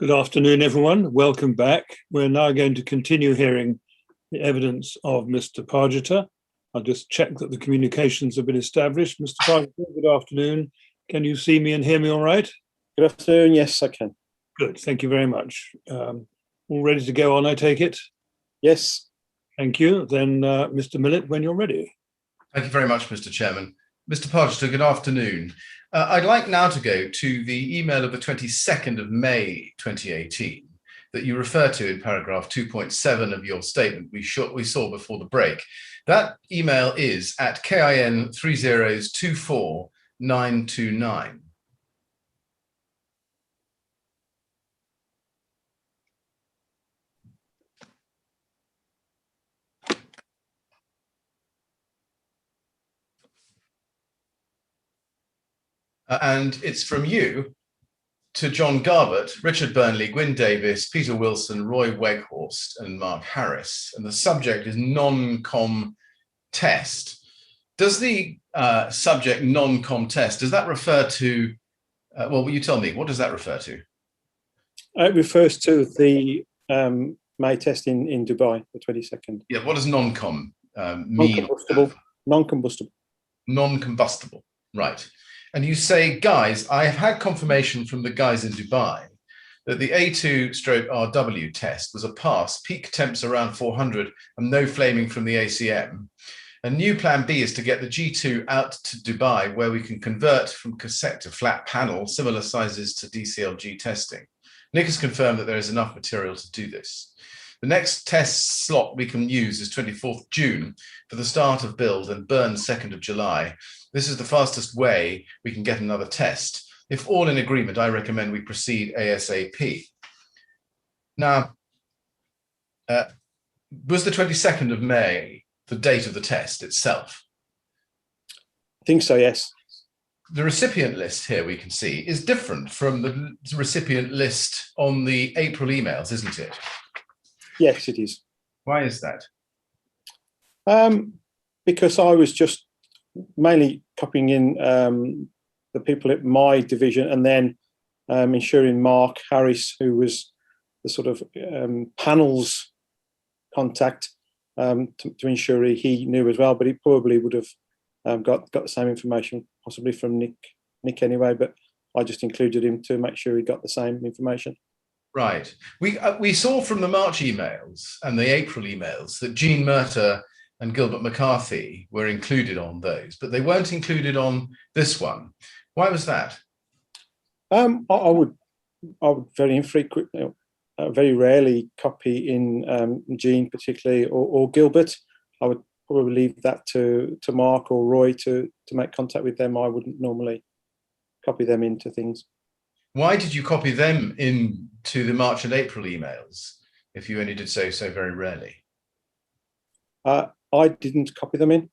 Good afternoon, everyone. Welcome back. We're now going to continue hearing the evidence of Mr. Pargeter. I'll just check that the communications have been established. Mr. Pargeter, good afternoon. Can you see me and hear me all right? Good afternoon. Yes, I can. Good. Thank you very much. All ready to go on, I take it? Yes. Thank you. Then, Mr. Millett, when you're ready. Thank you very much, Mr. Chairman. Mr. Pargeter, good afternoon. I'd like now to go to the email of the 22nd of May 2018 that you refer to in paragraph 2.7 of your statement we saw before the break. That email is at KIN 3024929. And it's from you to John Garbett, Richard Burnley, Gwyn Davis, Peter Wilson, Roy Weghorst, and Mark Harris. And the subject is non-com test. Does the subject non-com test, does that refer to, well, you tell me, what does that refer to? It refers to the May test in Dubai, the 22nd. Yeah, what does non-com mean? Non-combustible. Non-combustible. Non-combustible, right. And you say, guys, I have had confirmation from the guys in Dubai that the A2/RW test was a pass, peak temps around 400 and no flaming from the ACM. A new plan B is to get the G2 out to Dubai where we can convert from cassette to flat panel, similar sizes to DCLG testing. Nick has confirmed that there is enough material to do this. The next test slot we can use is 24th June for the start of build and burn 2nd of July. This is the fastest way we can get another test. If all in agreement, I recommend we proceed ASAP. Now, was the 22nd of May the date of the test itself? I think so, yes. The recipient list here we can see is different from the recipient list on the April emails, isn't it? Yes, it is. Why is that? Because I was just mainly copying in the people at my division and then ensuring Mark Harris, who was the sort of panels contact, to ensure he knew as well, but he probably would have got the same information, possibly from Nick anyway, but I just included him to make sure he got the same information. Right. We saw from the March emails and the April emails that Jean Murter and Gilbert McCarthy were included on those, but they weren't included on this one. Why was that? I would very infrequently, very rarely copy in Jean particularly or Gilbert. I would probably leave that to Mark or Roy to make contact with them. I wouldn't normally copy them into things. Why did you copy them into the March and April emails if you only did so very rarely? I didn't copy them in.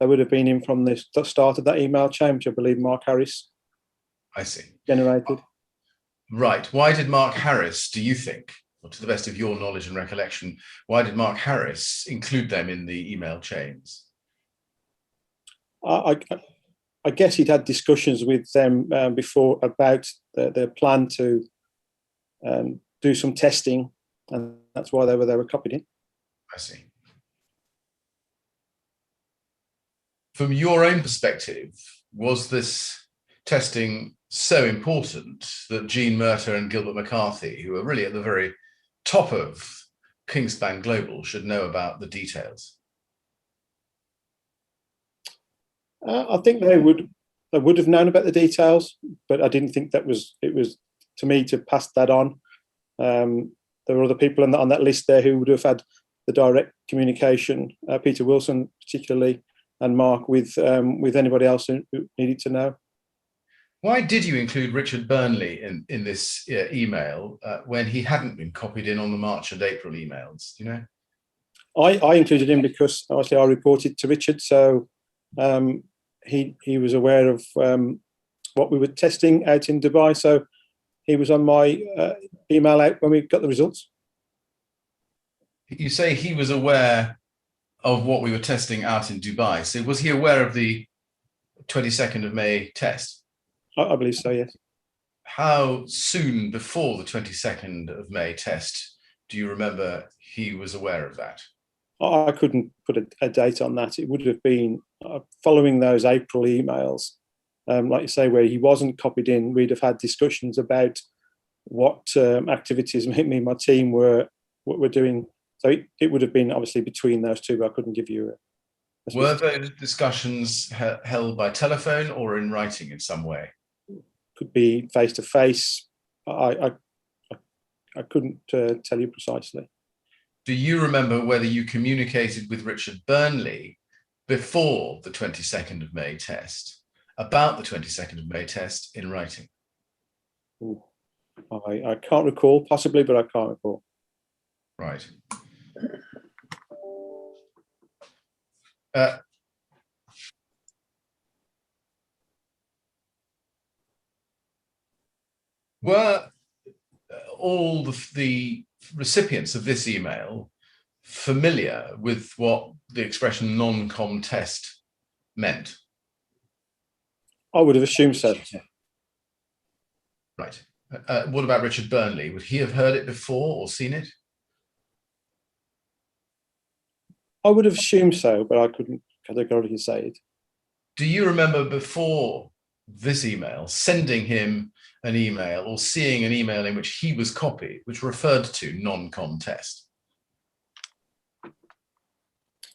They would have been in from the start of that email chain, which I believe Mark Harris generated. Right. Why did Mark Harris, do you think, or to the best of your knowledge and recollection, why did Mark Harris include them in the email chains? I guess he'd had discussions with them before about their plan to do some testing, and that's why they were copied in. I see. From your own perspective, was this testing so important that Jean Murter and Gilbert McCarthy, who are really at the very top of Kingspan Global, should know about the details? I think they would have known about the details, but I didn't think it was to me to pass that on. There were other people on that list there who would have had the direct communication, Peter Wilson particularly, and Mark with anybody else who needed to know. Why did you include Richard Burnley in this email when he hadn't been copied in on the March and April emails? Do you know? I included him because obviously I reported to Richard, so he was aware of what we were testing out in Dubai, so he was on my email out when we got the results. You say he was aware of what we were testing out in Dubai. So was he aware of the 22nd of May test? I believe so, yes. how soon before the 22nd of May test do you remember he was aware of that? I couldn't put a date on that. It would have been following those April emails, like you say, where he wasn't copied in. We'd have had discussions about what activities me and my team were doing. So it would have been obviously between those two, but I couldn't give you a Were those discussions held by telephone or in writing in some way? Could be face to face. I couldn't tell you precisely. Do you remember whether you communicated with Richard Burnley before the 22nd of May test about the 22nd of May test in writing? Ooh, I can't recall, possibly, but I can't recall. Right. Were all the recipients of this email familiar with what the expression non-com test meant? I would have assumed so. Right. What about Richard Burnley? Would he have heard it before or seen it? I would have assumed so, but I couldn't categorically say it. Do you remember before this email sending him an email or seeing an email in which he was copied, which referred to non-com test?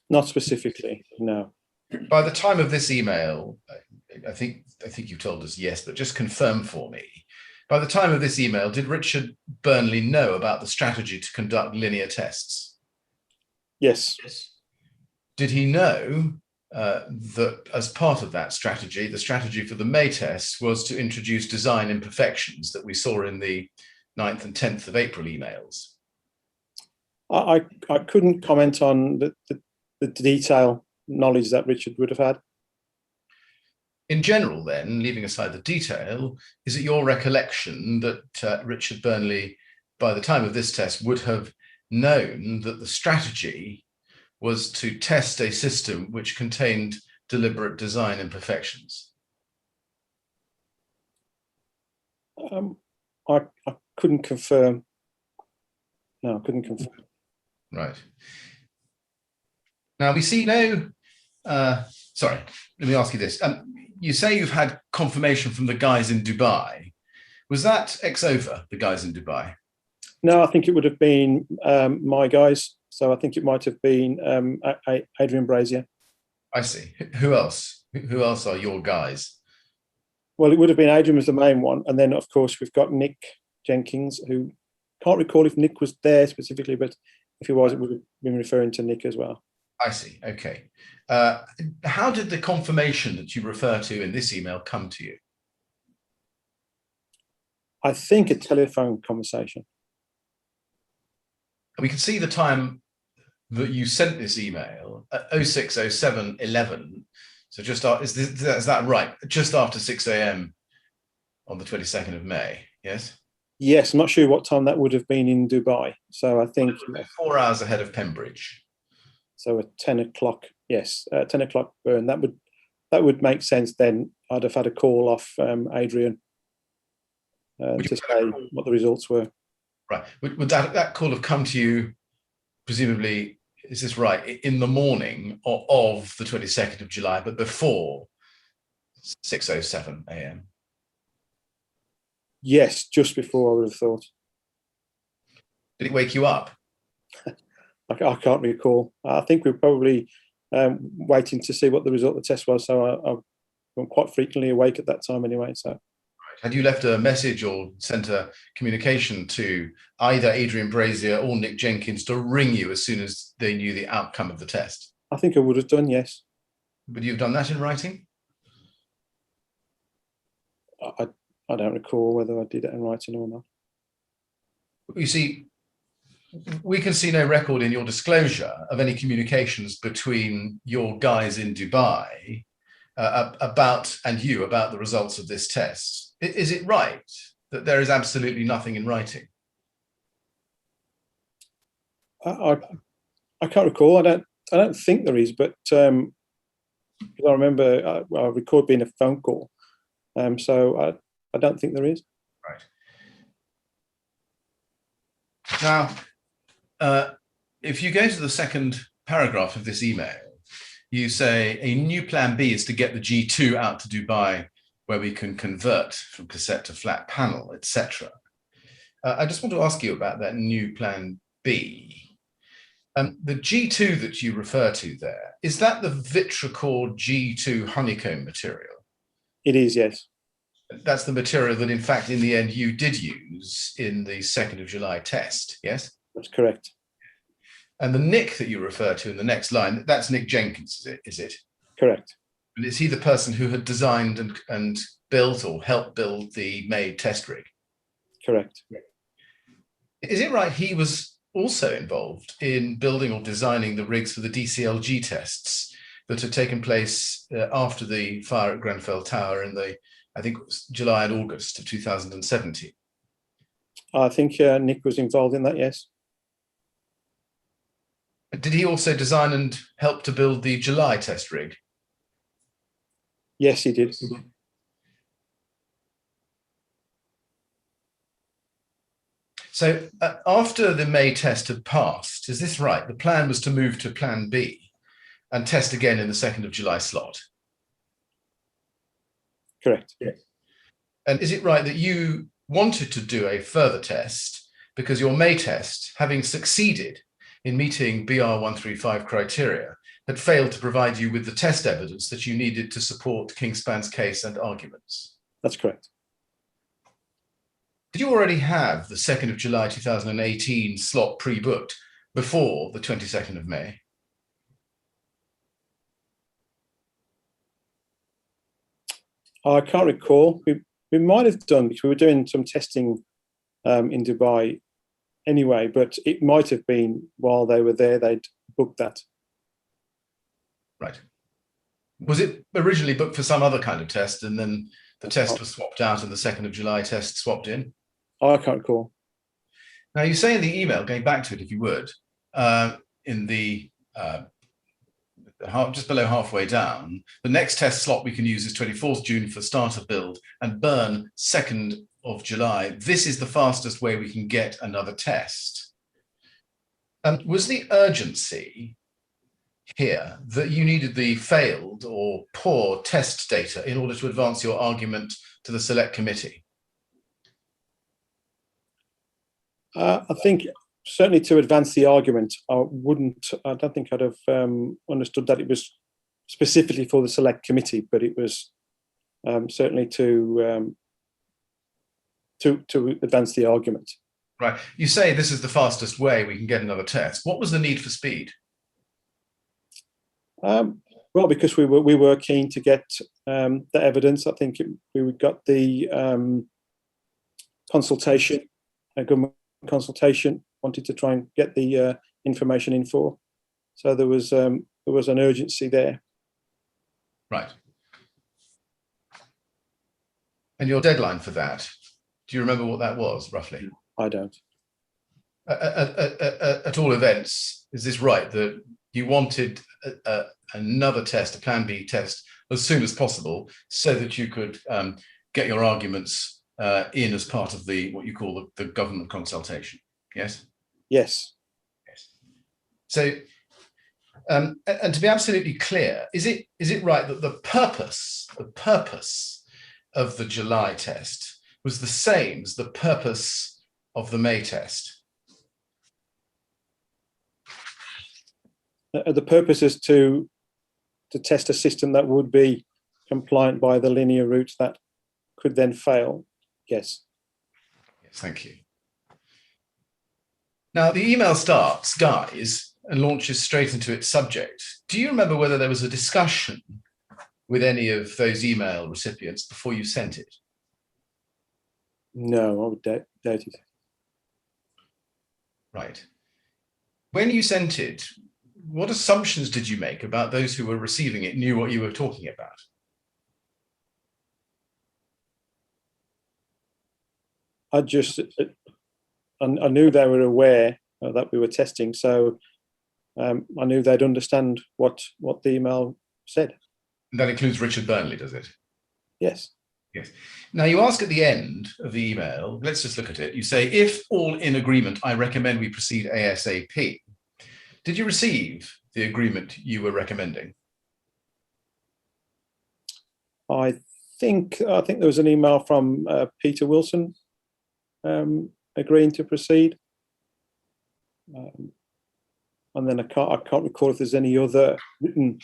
Not specifically, no. By the time of this email, I think you told us yes, but just confirm for me. By the time of this email, did Richard Burnley know about the strategy to conduct linear tests? Yes. Did he know that as part of that strategy, the strategy for the May test was to introduce design imperfections that we saw in the 9th and 10th of April emails? I couldn't comment on the detail knowledge that Richard would have had. In general, then, leaving aside the detail, is it your recollection that Richard Burnley, by the time of this test, would have known that the strategy was to test a system which contained deliberate design imperfections? I couldn't confirm. No, I couldn't confirm. Right. Now we see no, sorry, let me ask you this. You say you've had confirmation from the guys in Dubai. Was that ex-over, the guys in Dubai? No, I think it would have been my guys. So I think it might have been Adrian Pargeter. I see. Who else? Who else are your guys? Well, it would have been Adrian was the main one. And then, of course, we've got Nick Jenkins, who can't recall if Nick was there specifically, but if he was, it would have been referring to Nick as well. I see. Okay. How did the confirmation that you refer to in this email come to you? I think a telephone conversation. We can see the time that you sent this email at 06:07:11. So just is that right? Just after 6 a.m. on the 22nd of May. Yes. Yes, I'm not sure what time that would have been in Dubai. So I think 4 hours ahead of Pembridge. So at 10 o'clock, yes, 10 o'clock burn. That would make sense. Then I'd have had a call off Adrian to say what the results were. Right. Would that call have come to you, presumably, is this right, in the morning of the 22nd of July, but before 6:07 a.m.? Yes, just before I would have thought. Did it wake you up? I can't recall. I think we were probably waiting to see what the result of the test was. So I'm quite frequently awake at that time anyway. So. Had you left a message or sent a communication to either Adrian Pargeter or Nick Jenkins to ring you as soon as they knew the outcome of the test? I think I would have done, yes. But you've done that in writing? I don't recall whether I did it in writing or not. You see, we can see no record in your disclosure of any communications between your guys in Dubai about the results of this test. Is it right that there is absolutely nothing in writing? I can't recall. I don't think there is, but I remember I record being a phone call, so I don't think there is. Now, if you go to the second paragraph of this email, you say a new plan B is to get the G2 out to Dubai, where we can convert from cassette to flat panel, etc. I just want to ask you about that new plan B. The G2 that you refer to there, is that the Vitricord G2 honeycomb material? It is, yes. That's the material that, in fact, in the end, you did use in the 2nd of July test, yes? That's correct. And the Nick that you refer to in the next line, that's Nick Jenkins, is it? Correct. And is he the person who had designed and built or helped build the made test rig? Correct. Is it right he was also involved in building or designing the rigs for the DCLG tests that had taken place after the fire at Grenfell Tower in the, I think it was July and August of 2017? I think Nick was involved in that, yes. Did he also design and help to build the July test rig? Yes, he did. So after the May test had passed, is this right? The plan was to move to plan B and test again in the 2nd of July slot. Correct. Yes. And is it right that you wanted to do a further test because your May test, having succeeded in meeting BR 135 criteria, had failed to provide you with the test evidence that you needed to support Kingspan's case and arguments? That's correct. Did you already have the 2nd of July 2018 slot pre-booked before the 22nd of May? I can't recall. We might have done, because we were doing some testing in Dubai anyway, but it might have been while they were there, they'd booked that. Right. Was it originally booked for some other kind of test and then the test was swapped out and the 2nd of July test swapped in? I can't recall. Now, you say in the email, going back to it if you would, in the just below halfway down, the next test slot we can use is 24th June for start of build and burn 2nd of July. This is the fastest way we can get another test. Was the urgency here that you needed the failed or poor test data in order to advance your argument to the select committee? I think certainly to advance the argument, I don't think I'd have understood that it was specifically for the select committee, but it was certainly to advance the argument. Right. You say this is the fastest way we can get another test. What was the need for speed? Well, because we were keen to get the evidence. I think we got the consultation, a government consultation, wanted to try and get the information in for. So there was an urgency there. Right. And your deadline for that, do you remember what that was roughly? I don't. At all events, is this right that you wanted another test, a plan B test, as soon as possible so that you could get your arguments in as part of what you call the government consultation? Yes? Yes. Yes. So, and to be absolutely clear, is it right that the purpose of the July test was the same as the purpose of the May test? The purpose is to test a system that would be compliant by the linear route that could then fail. Yes. Yes, thank you. Now, the email starts, guys, and launches straight into its subject. Do you remember whether there was a discussion with any of those email recipients before you sent it? No, I would doubt it. Right. When you sent it, what assumptions did you make about those who were receiving it knew what you were talking about? I knew they were aware that we were testing, so I knew they'd understand what the email said. That includes Richard Burnley, does it? Yes. Yes. Now you ask at the end of the email, let's just look at it. You say, if all in agreement, I recommend we proceed ASAP. Did you receive the agreement you were recommending? I think there was an email from Peter Wilson agreeing to proceed. And then I can't recall if there's any other written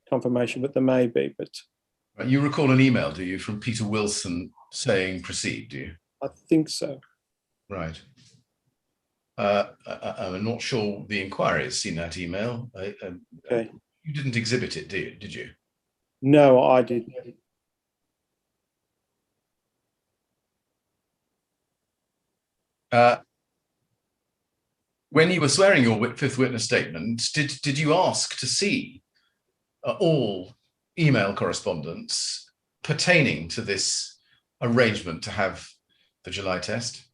confirmation, but there may be. But you recall an email, do you, from Peter Wilson saying proceed, do you? I think so. Right. I'm not sure the inquiry has seen that email. Okay. You didn't exhibit it, did you? No, I didn't. When you were swearing your fifth witness statement, did you ask to see all email correspondence pertaining to this arrangement to have the July test?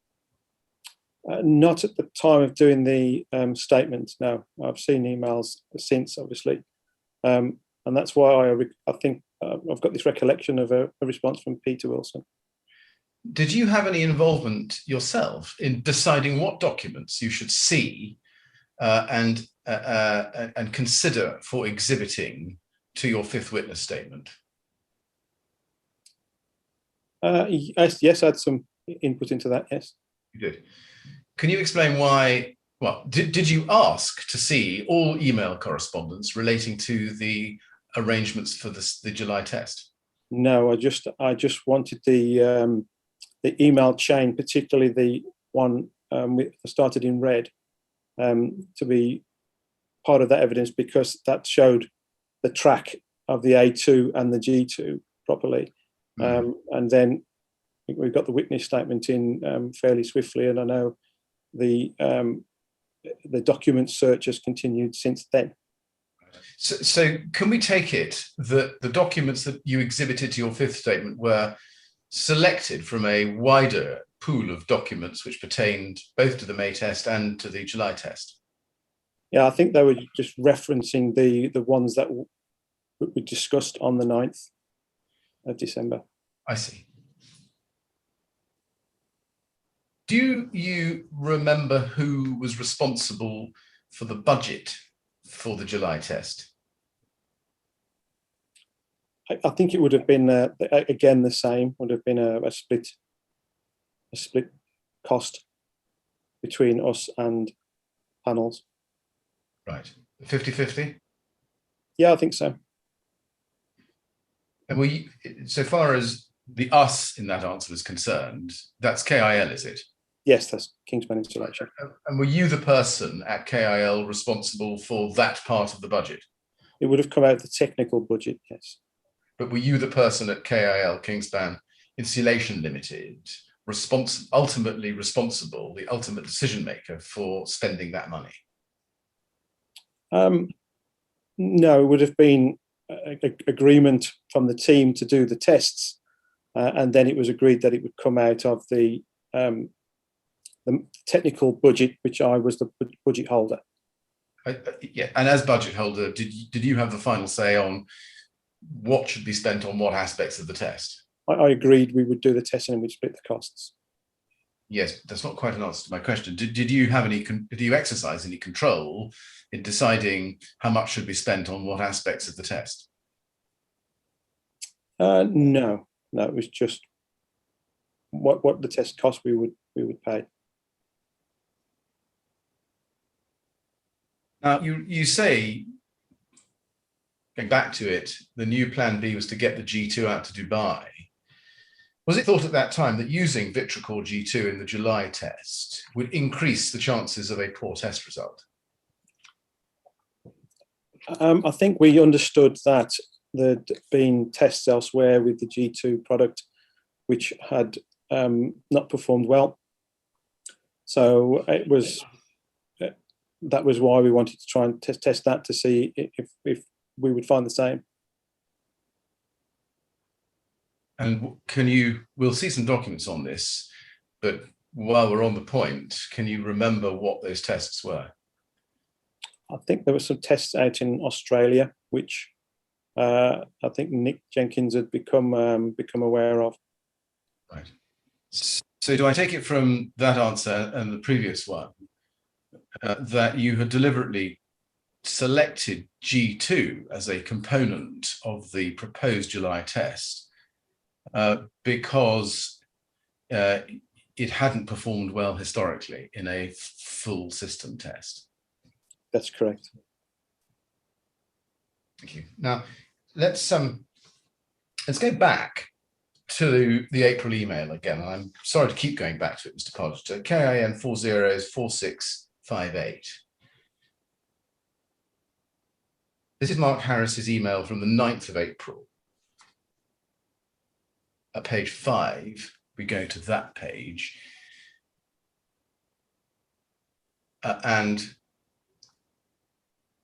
Not at the time of doing the statement. No, I've seen emails since, obviously, and that's why I think I've got this recollection of a response from Peter Wilson. Did you have any involvement yourself in deciding what documents you should see and consider for exhibiting to your fifth witness statement? Yes, I had some input into that. Yes, you did. Can you explain why? Well, did you ask to see all email correspondence relating to the arrangements for the July test? No, I just wanted the email chain, particularly the one started in red, to be part of that evidence, because that showed the track of the A2 and the G2 properly. And then I think we got the witness statement in fairly swiftly, and I know the document search has continued since then. So can we take it that the documents that you exhibited to your fifth statement were selected from a wider pool of documents which pertained both to the May test and to the July test? Yeah, I think they were just referencing the ones that we discussed on the 9th of December. I see. Do you remember who was responsible for the budget for the July test? I think it would have been again the same. Would have been a split cost between us and panels. Right, 50-50. Yeah, I think so. And so far as the us in that answer is concerned, that's KIL, is it? Yes, that's Kingspan installation. And were you the person at KIL responsible for that part of the budget? It would have come out of the technical budget, yes. But were you the person at KIL, Kingspan Insulation Limited, ultimately responsible, the ultimate decision maker for spending that money? No, it would have been agreement from the team to do the tests, and then it was agreed that it would come out of the technical budget, which I was the budget holder. Yeah, and as budget holder, did you have the final say on what should be spent on what aspects of the test? I agreed we would do the testing and we'd split the costs. Yes, that's not quite an answer to my question. Did you have any? Did you exercise any control in deciding how much should be spent on what aspects of the test? No, it was just what the test cost we would pay. Now you say, going back to it, the new plan B was to get the G2 out to Dubai. Was it thought at that time that using Vitracor G2 in the July test would increase the chances of a poor test result? I think we understood that there'd been tests elsewhere with the G2 product which had not performed well. So that was why we wanted to try and test that to see if we would find the same. And we'll see some documents on this, but while we're on the point, can you remember what those tests were? I think there were some tests out in Australia, which I think Nick Jenkins had become aware of. Right. So do I take it from that answer and the previous one that you had deliberately selected G2 as a component of the proposed July test because it hadn't performed well historically in a full system test? That's correct. Thank you. Now, let's go back to the April email again. I'm sorry to keep going back to it, Mr. Pargeter. KIN 404658. This is Mark Harris's email from the 9th of April. At page 5, we go to that page.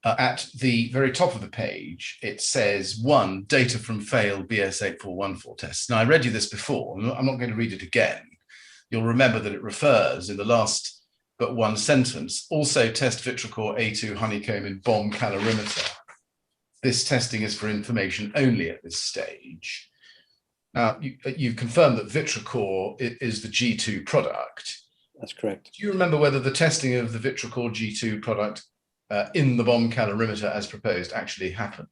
At the very top of the page, it says 1, data from failed BS8414 tests. Now, I read you this before. I'm not going to read it again. You'll remember that it refers in the last but one sentence, also test Vitracor A2 honeycomb in bomb calorimeter. This testing is for information only at this stage. Now, you've confirmed that Vitracor is the G2 product. That's correct. Do you remember whether the testing of the Vitracor G2 product in the bomb calorimeter as proposed actually happened?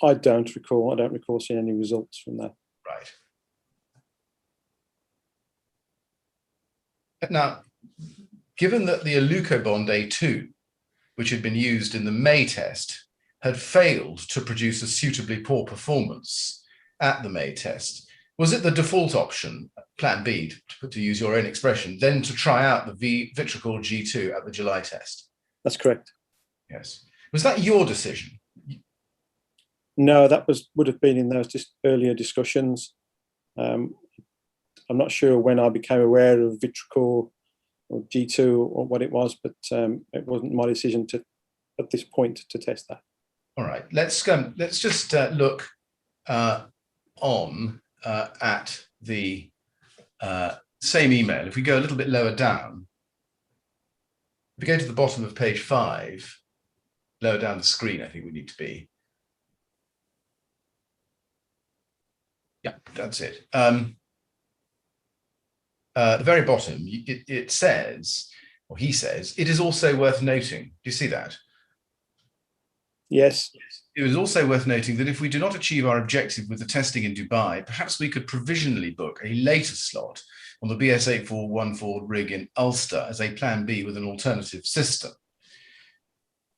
I don't recall seeing any results from that. Right. Now, given that the Alucobond A2, which had been used in the May test, had failed to produce a suitably poor performance at the May test, was it the default option, plan B, to use your own expression, then to try out the Vitracor G2 at the July test? That's correct. Yes. Was that your decision? No, that would have been in those earlier discussions. I'm not sure when I became aware of Vitracor or G2 or what it was, but it wasn't my decision at this point to test that. All right, let's just look on at the same email. If we go a little bit lower down, if we go to the bottom of page 5, lower down the screen, I think we need to be. Yeah, that's it. At the very bottom, it says, or he says, it is also worth noting. Do you see that? Yes. It was also worth noting that if we do not achieve our objective with the testing in Dubai, perhaps we could provisionally book a later slot on the BS8414 rig in Ulster as a plan B with an alternative system.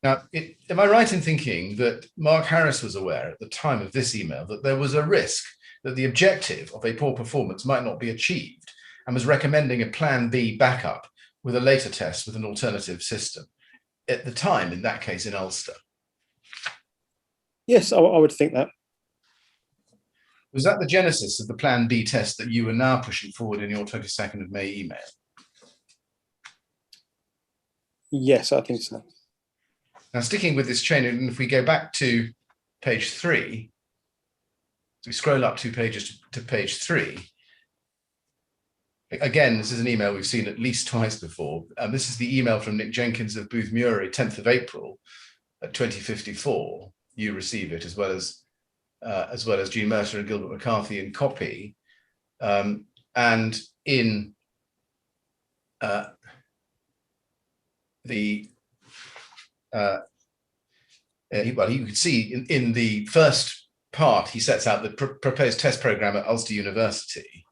Now, am I right in thinking that Mark Harris was aware at the time of this email that there was a risk that the objective of a poor performance might not be achieved, and was recommending a plan B backup with a later test with an alternative system at the time, in that case, in Ulster? Yes, I would think that. Was that the genesis of the plan B test that you are now pushing forward in your 22nd of May email? Yes, I think so. Now, sticking with this chain, and if we go back to page 3, so we scroll up 2 pages to page 3, again, this is an email we've seen at least twice before. This is the email from Nick Jenkins of Booth Muray, 10th of April at 2054. You receive it, as well as Gene Mercer and Gilbert McCarthy in copy, and in you can see in the first part, he sets out the proposed test program at Ulster University,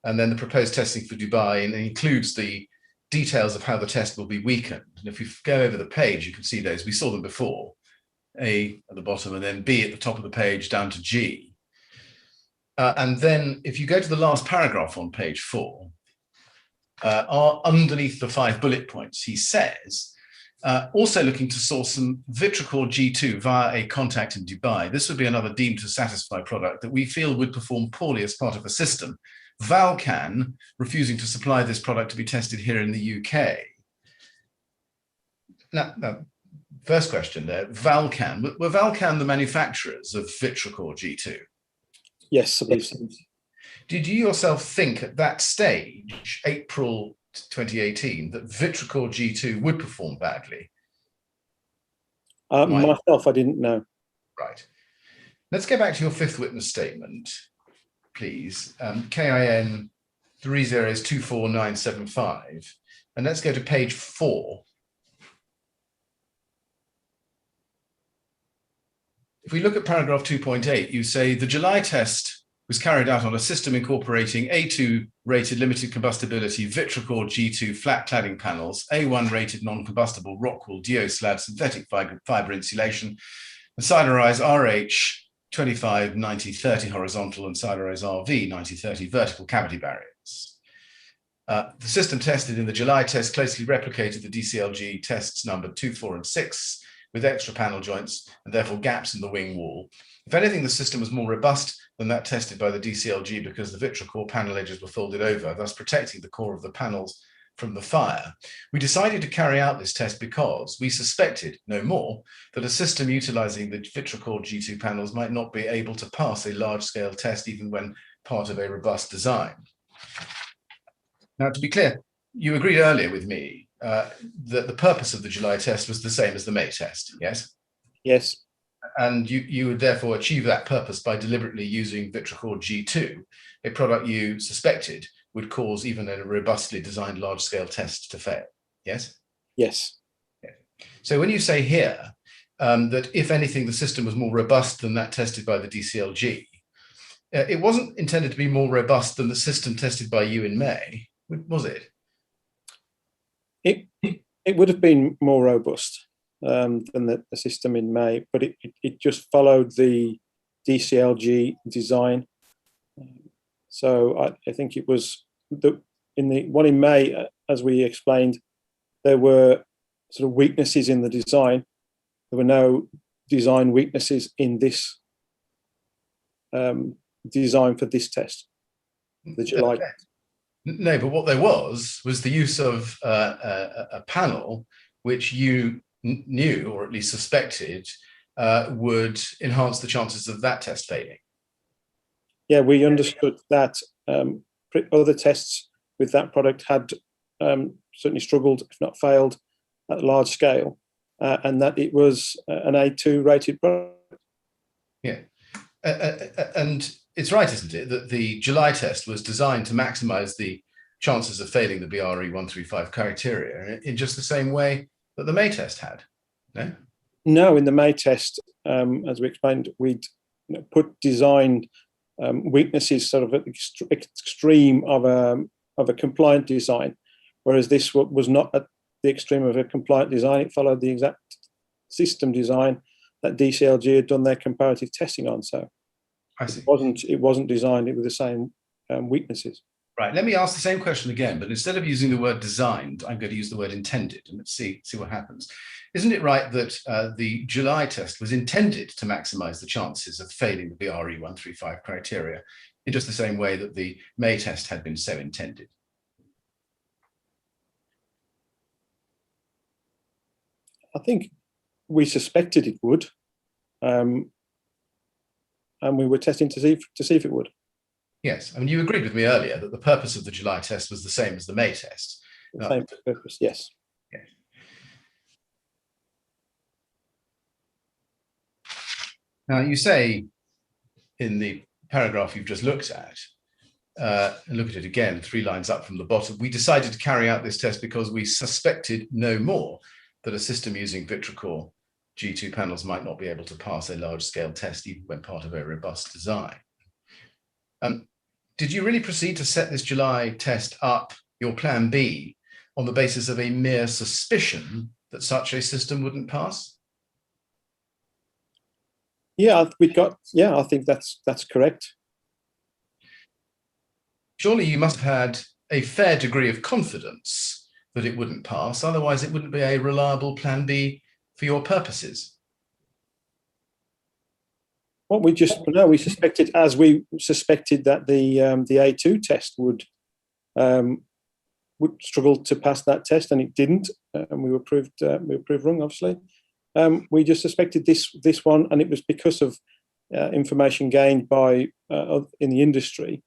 and then the proposed testing for Dubai, and it includes the details of how the test will be weakened. And if you go over the page, you can see those. We saw them before. A at the bottom and then B at the top of the page down to G. And then if you go to the last paragraph on page 4, underneath the 5 bullet points, he says, also looking to source some Vitracor G2 via a contact in Dubai. This would be another deemed to satisfy product that we feel would perform poorly as part of a system. Valcan refusing to supply this product to be tested here in the UK. Now first question there, Valcan. Were Valcan the manufacturers of Vitracor G2? Yes, I believe so. Did you yourself think at that stage, April 2018, that Vitracor G2 would perform badly? Myself, I didn't know. Right. Let's go back to your fifth witness statement, please. KIN 3024975. And let's go to page 4. If we look at paragraph 2.8, you say the July test was carried out on a system incorporating A2 rated limited combustibility Vitracor G2 flat cladding panels, A1 rated non-combustible rock wool geoslab synthetic fiber insulation, and Siderise RH 25 90 30 horizontal and Siderise RV 90 30 vertical cavity barriers. The system tested in the July test closely replicated the DCLG tests numbered 2, 4, and 6 with extra panel joints and therefore gaps in the wing wall. If anything, the system was more robust than that tested by the DCLG because the Vitracor panel edges were folded over, thus protecting the core of the panels from the fire. We decided to carry out this test because we suspected, no more, that a system utilizing the Vitracor G2 panels might not be able to pass a large-scale test even when part of a robust design. Now, to be clear, you agreed earlier with me that the purpose of the July test was the same as the May test, yes? Yes. And you would therefore achieve that purpose by deliberately using Vitracor G2, a product you suspected would cause even a robustly designed large-scale test to fail, yes? Yes. Yeah. So when you say here that if anything, the system was more robust than that tested by the DCLG, it wasn't intended to be more robust than the system tested by you in May, was it? It would have been more robust than the system in May, but it just followed the DCLG design. So I think it was in the one in May, as we explained, there were sort of weaknesses in the design. There were no design weaknesses in this design for this test, the July test. No, but what there was the use of a panel which you knew, or at least suspected, would enhance the chances of that test failing. Yeah, we understood that other tests with that product had certainly struggled, if not failed, at large scale, and that it was an A2 rated product. Yeah, and it's right, isn't it, that the July test was designed to maximize the chances of failing the BRE 135 criteria in just the same way that the May test had, no? No, in the May test, as we explained, we'd put design weaknesses sort of at the extreme of a compliant design, whereas this was not at the extreme of a compliant design. It followed the exact system design that DCLG had done their comparative testing on. So I see. It wasn't designed with the same weaknesses. Right. Let me ask the same question again, but instead of using the word designed, I'm going to use the word intended, and let's see what happens. Isn't it right that the July test was intended to maximize the chances of failing the BRE 135 criteria in just the same way that the May test had been so intended? I think we suspected it would, and we were testing to see if it would. Yes, I mean, you agreed with me earlier that the purpose of the July test was the same as the May test. The same purpose, yes. Yes. Now, you say in the paragraph you've just looked at, look at it again, 3 lines up from the bottom, we decided to carry out this test because we suspected no more that a system using Vitracor G2 panels might not be able to pass a large-scale test even when part of a robust design. Did you really proceed to set this July test up, your plan B, on the basis of a mere suspicion that such a system wouldn't pass? Yeah, I think that's correct. Surely you must have had a fair degree of confidence that it wouldn't pass, otherwise it wouldn't be a reliable plan B for your purposes. What we suspected, as we suspected that the A2 test would struggle to pass that test, and it didn't, and we were proved wrong, obviously. We just suspected this one, and it was because of information gained by in the industry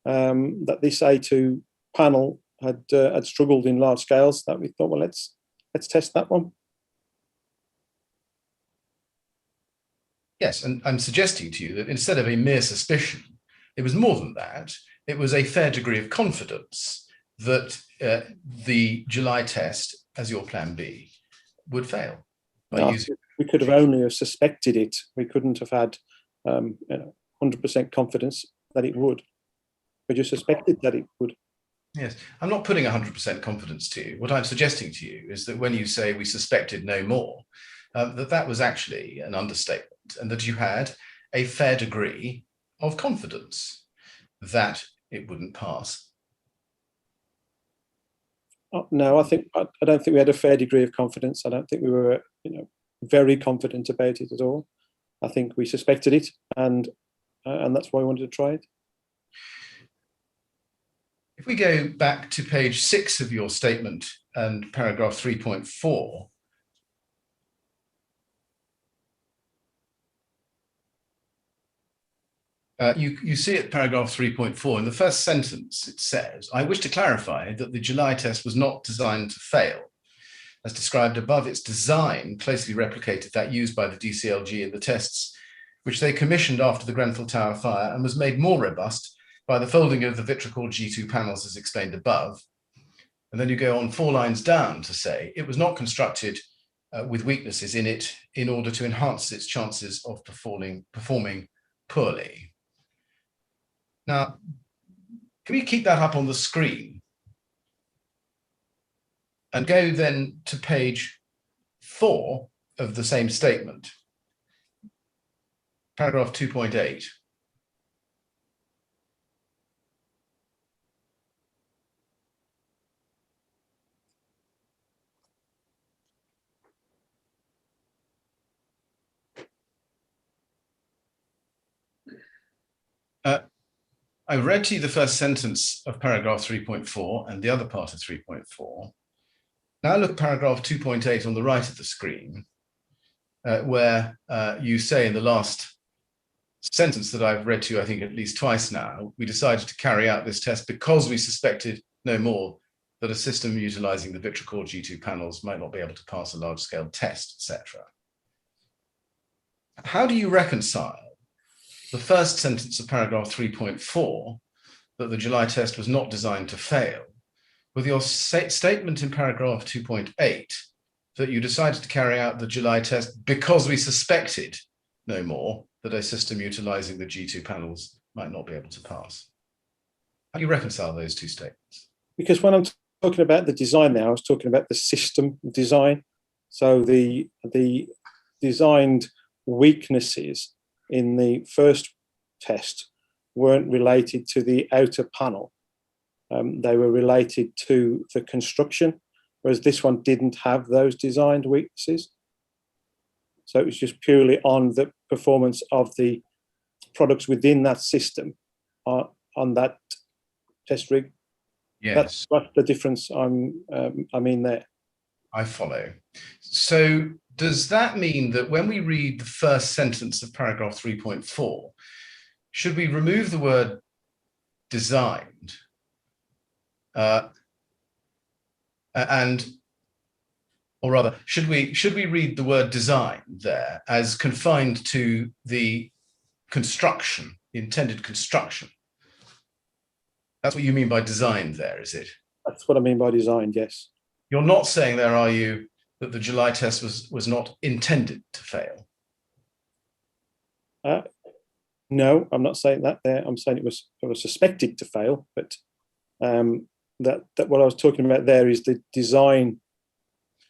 that this A2 panel had struggled in large scales. That we thought, well, let's test that one. Yes, and I'm suggesting to you that instead of a mere suspicion, it was more than that. It was a fair degree of confidence that the July test, as your plan B, would fail. We could have only have suspected it. We couldn't have had 100% confidence that it would. We just suspected that it would. Yes, I'm not putting 100% confidence to you. What I'm suggesting to you is that when you say we suspected no more, that was actually an understatement, and that you had a fair degree of confidence that it wouldn't pass. No, I don't think we had a fair degree of confidence. I don't think we were, very confident about it at all. I think we suspected it, and that's why we wanted to try it. If we go back to page 6 of your statement and paragraph 3.4, you see at paragraph 3.4, in the first sentence, it says, I wish to clarify that the July test was not designed to fail. As described above, its design closely replicated that used by the DCLG in the tests which they commissioned after the Grenfell Tower fire, and was made more robust by the folding of the vitriol G2 panels as explained above. And then you go on 4 lines down to say it was not constructed with weaknesses in it in order to enhance its chances of performing poorly. Now, can we keep that up on the screen? And go then to page 4 of the same statement, paragraph 2.8. I read to you the first sentence of paragraph 3.4 and the other part of 3.4. Now look at paragraph 2.8 on the right of the screen, where you say in the last sentence that I've read to you, I think at least twice now, we decided to carry out this test because we suspected no more that a system utilizing the vitriol G2 panels might not be able to pass a large-scale test, etc. How do you reconcile the first sentence of paragraph 3.4, that the July test was not designed to fail, with your statement in paragraph 2.8 that you decided to carry out the July test because we suspected no more that a system utilizing the G2 panels might not be able to pass? How do you reconcile those two statements? Because when I'm talking about the design now, I was talking about the system design. So the designed weaknesses in the first test weren't related to the outer panel. They were related to the construction, whereas this one didn't have those designed weaknesses. So it was just purely on the performance of the products within that system on that test rig. Yes. That's the difference I mean there. I follow. So does that mean that when we read the first sentence of paragraph 3.4, should we remove the word designed or rather, should we read the word design there as confined to the construction, the intended construction? That's what you mean by designed there, is it? That's what I mean by designed, yes. You're not saying there, are you, that the July test was not intended to fail? No, I'm not saying that there. I'm saying it was suspected to fail, but that what I was talking about there is the design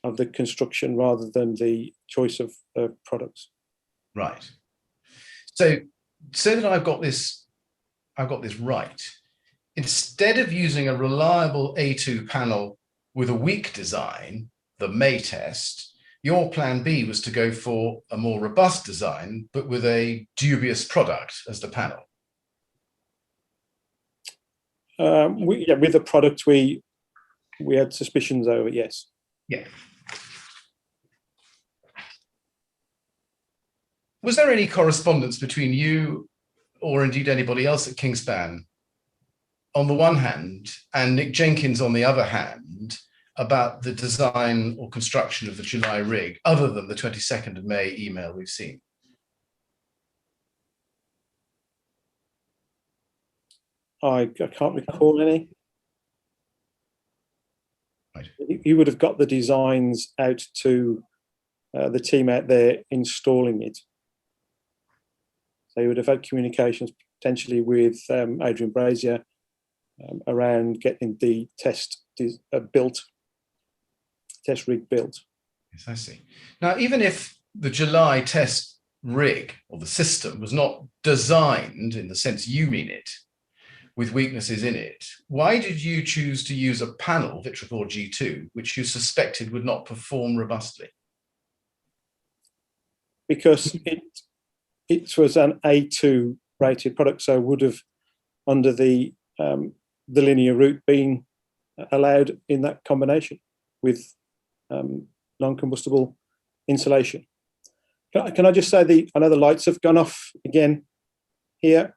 of the construction rather than the choice of products. Right. So that I've got this right. Instead of using a reliable A2 panel with a weak design, the May test, your plan B was to go for a more robust design, but with a dubious product as the panel. With the product we had suspicions over, yes. Yeah. Was there any correspondence between you or indeed anybody else at Kingspan on the one hand and Nick Jenkins on the other hand about the design or construction of the July rig, other than the 22nd of May email we've seen? I can't recall any. Right. You would have got the designs out to the team out there installing it. So you would have had communications potentially with Adrian Pargeter around getting the test rig built. Yes, I see. Now, even if the July test rig or the system was not designed in the sense you mean it, with weaknesses in it, why did you choose to use a panel, Vitricor G2, which you suspected would not perform robustly? Because it was an A2 rated product, so would have, under the linear route, been allowed in that combination with non-combustible insulation. Can I just say I know the lights have gone off again here.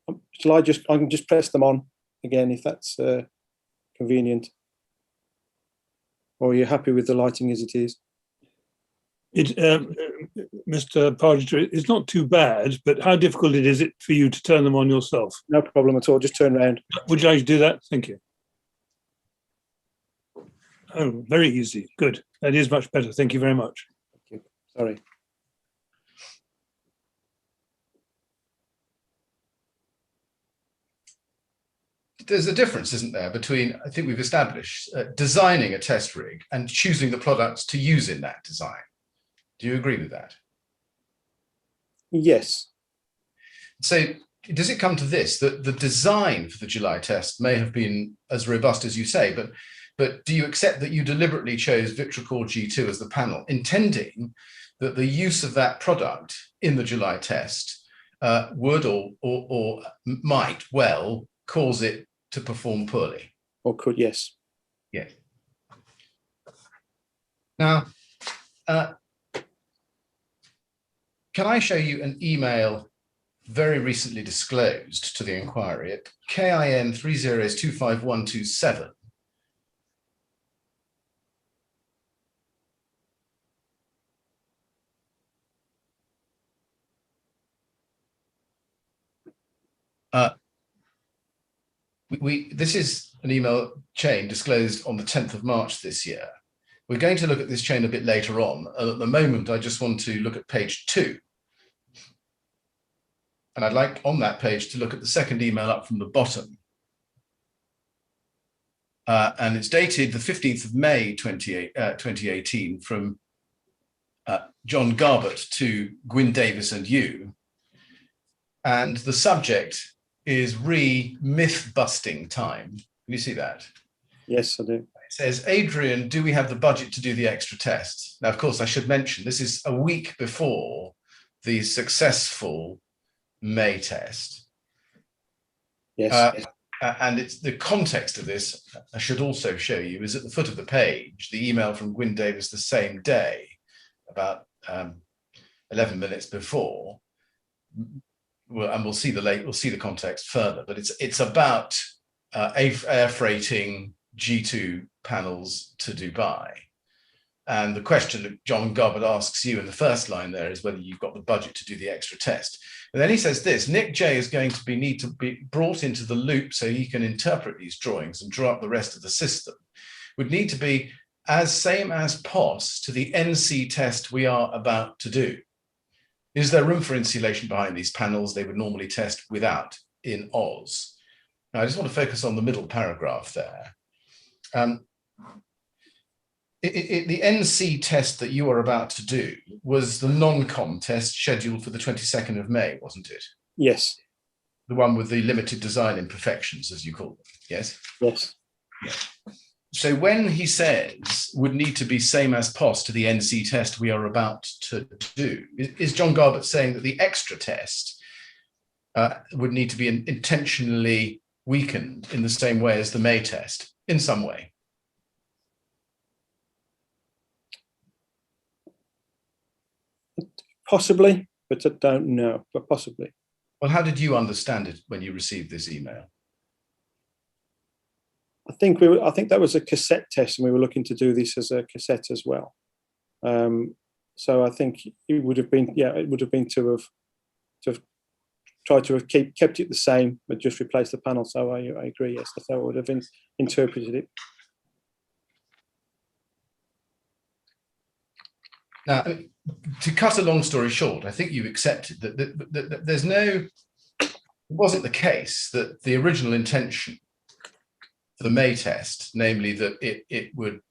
I can just press them on again if that's convenient. Or are you happy with the lighting as it is? Mr. Pargeter, it's not too bad, but how difficult is it for you to turn them on yourself? No problem at all. Just turn around. Would you like to do that? Thank you. Oh, very easy. Good. That is much better. Thank you very much. Thank you. Sorry. There's a difference, isn't there, between, I think we've established, designing a test rig and choosing the products to use in that design. Do you agree with that? Yes. So does it come to this, that the design for the July test may have been as robust as you say, but do you accept that you deliberately chose Vitricor G2 as the panel, intending that the use of that product in the July test would or might well cause it to perform poorly? Or could, yes. Yes. Now, can I show you an email very recently disclosed to the inquiry at KIN 3025127? This is an email chain disclosed on the 10th of March this year. We're going to look at this chain a bit later on. At the moment, I just want to look at page 2. And I'd like on that page to look at the second email up from the bottom. And it's dated the 15th of May 2018 from John Garbett to Gwyn Davis and you. And the subject is myth busting time. Can you see that? Yes, I do. It says, Adrian, do we have the budget to do the extra tests? Now, of course, I should mention this is a week before the successful May test. Yes. And it's the context of this, I should also show you, is at the foot of the page, the email from Gwyn Davis the same day, about 11 minutes before. Well, and we'll see the context further, but it's about air freighting G2 panels to Dubai. And the question that John Garbett asks you in the first line there is whether you've got the budget to do the extra test. And then he says this: Nick J is going to need to be brought into the loop so he can interpret these drawings and draw up the rest of the system. Would need to be same as POS to the NC test we are about to do. Is there room for insulation behind these panels they would normally test without in Oz? Now, I just want to focus on the middle paragraph there. The NC test that you are about to do was the non-com test scheduled for the 22nd of May, wasn't it? Yes. The one with the limited design imperfections, as you call them, yes? Yes. Yeah. So when he says would need to be same as POS to the NC test we are about to do, is John Garbett saying that the extra test would need to be intentionally weakened in the same way as the May test, in some way? Possibly, but I don't know, but possibly. Well, how did you understand it when you received this email? I think that was a cassette test, and we were looking to do this as a cassette as well. So I think it would have been, yeah, it would have been to have tried to have kept it the same, but just replaced the panel. So I agree. Yes, that's how I would have interpreted it. Now, to cut a long story short, I think you've accepted that there's no. It wasn't the case that the original intention for the May test, namely that it would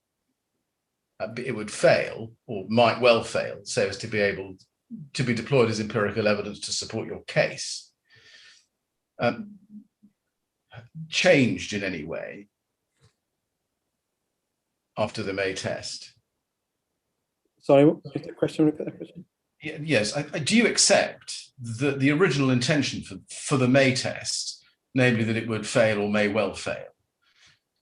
fail or might well fail, so as to be able to be deployed as empirical evidence to support your case, changed in any way after the May test. Sorry, what was the question? Repeat that question. Yes. Do you accept that the original intention for the May test, namely that it would fail or may well fail,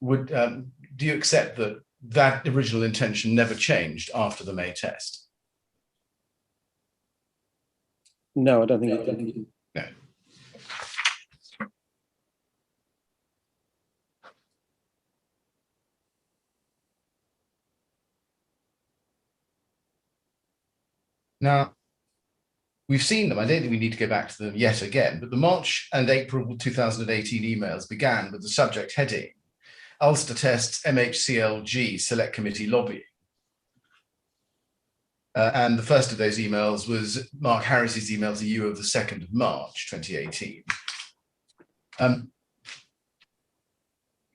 do you accept that original intention never changed after the May test? No, I don't think it did. No. Now, we've seen them. I don't think we need to go back to them yet again, but the March and April 2018 emails began with the subject heading, Ulster tests MHCLG Select Committee lobbying. And the first of those emails was Mark Harris's email to you of the 2nd of March 2018.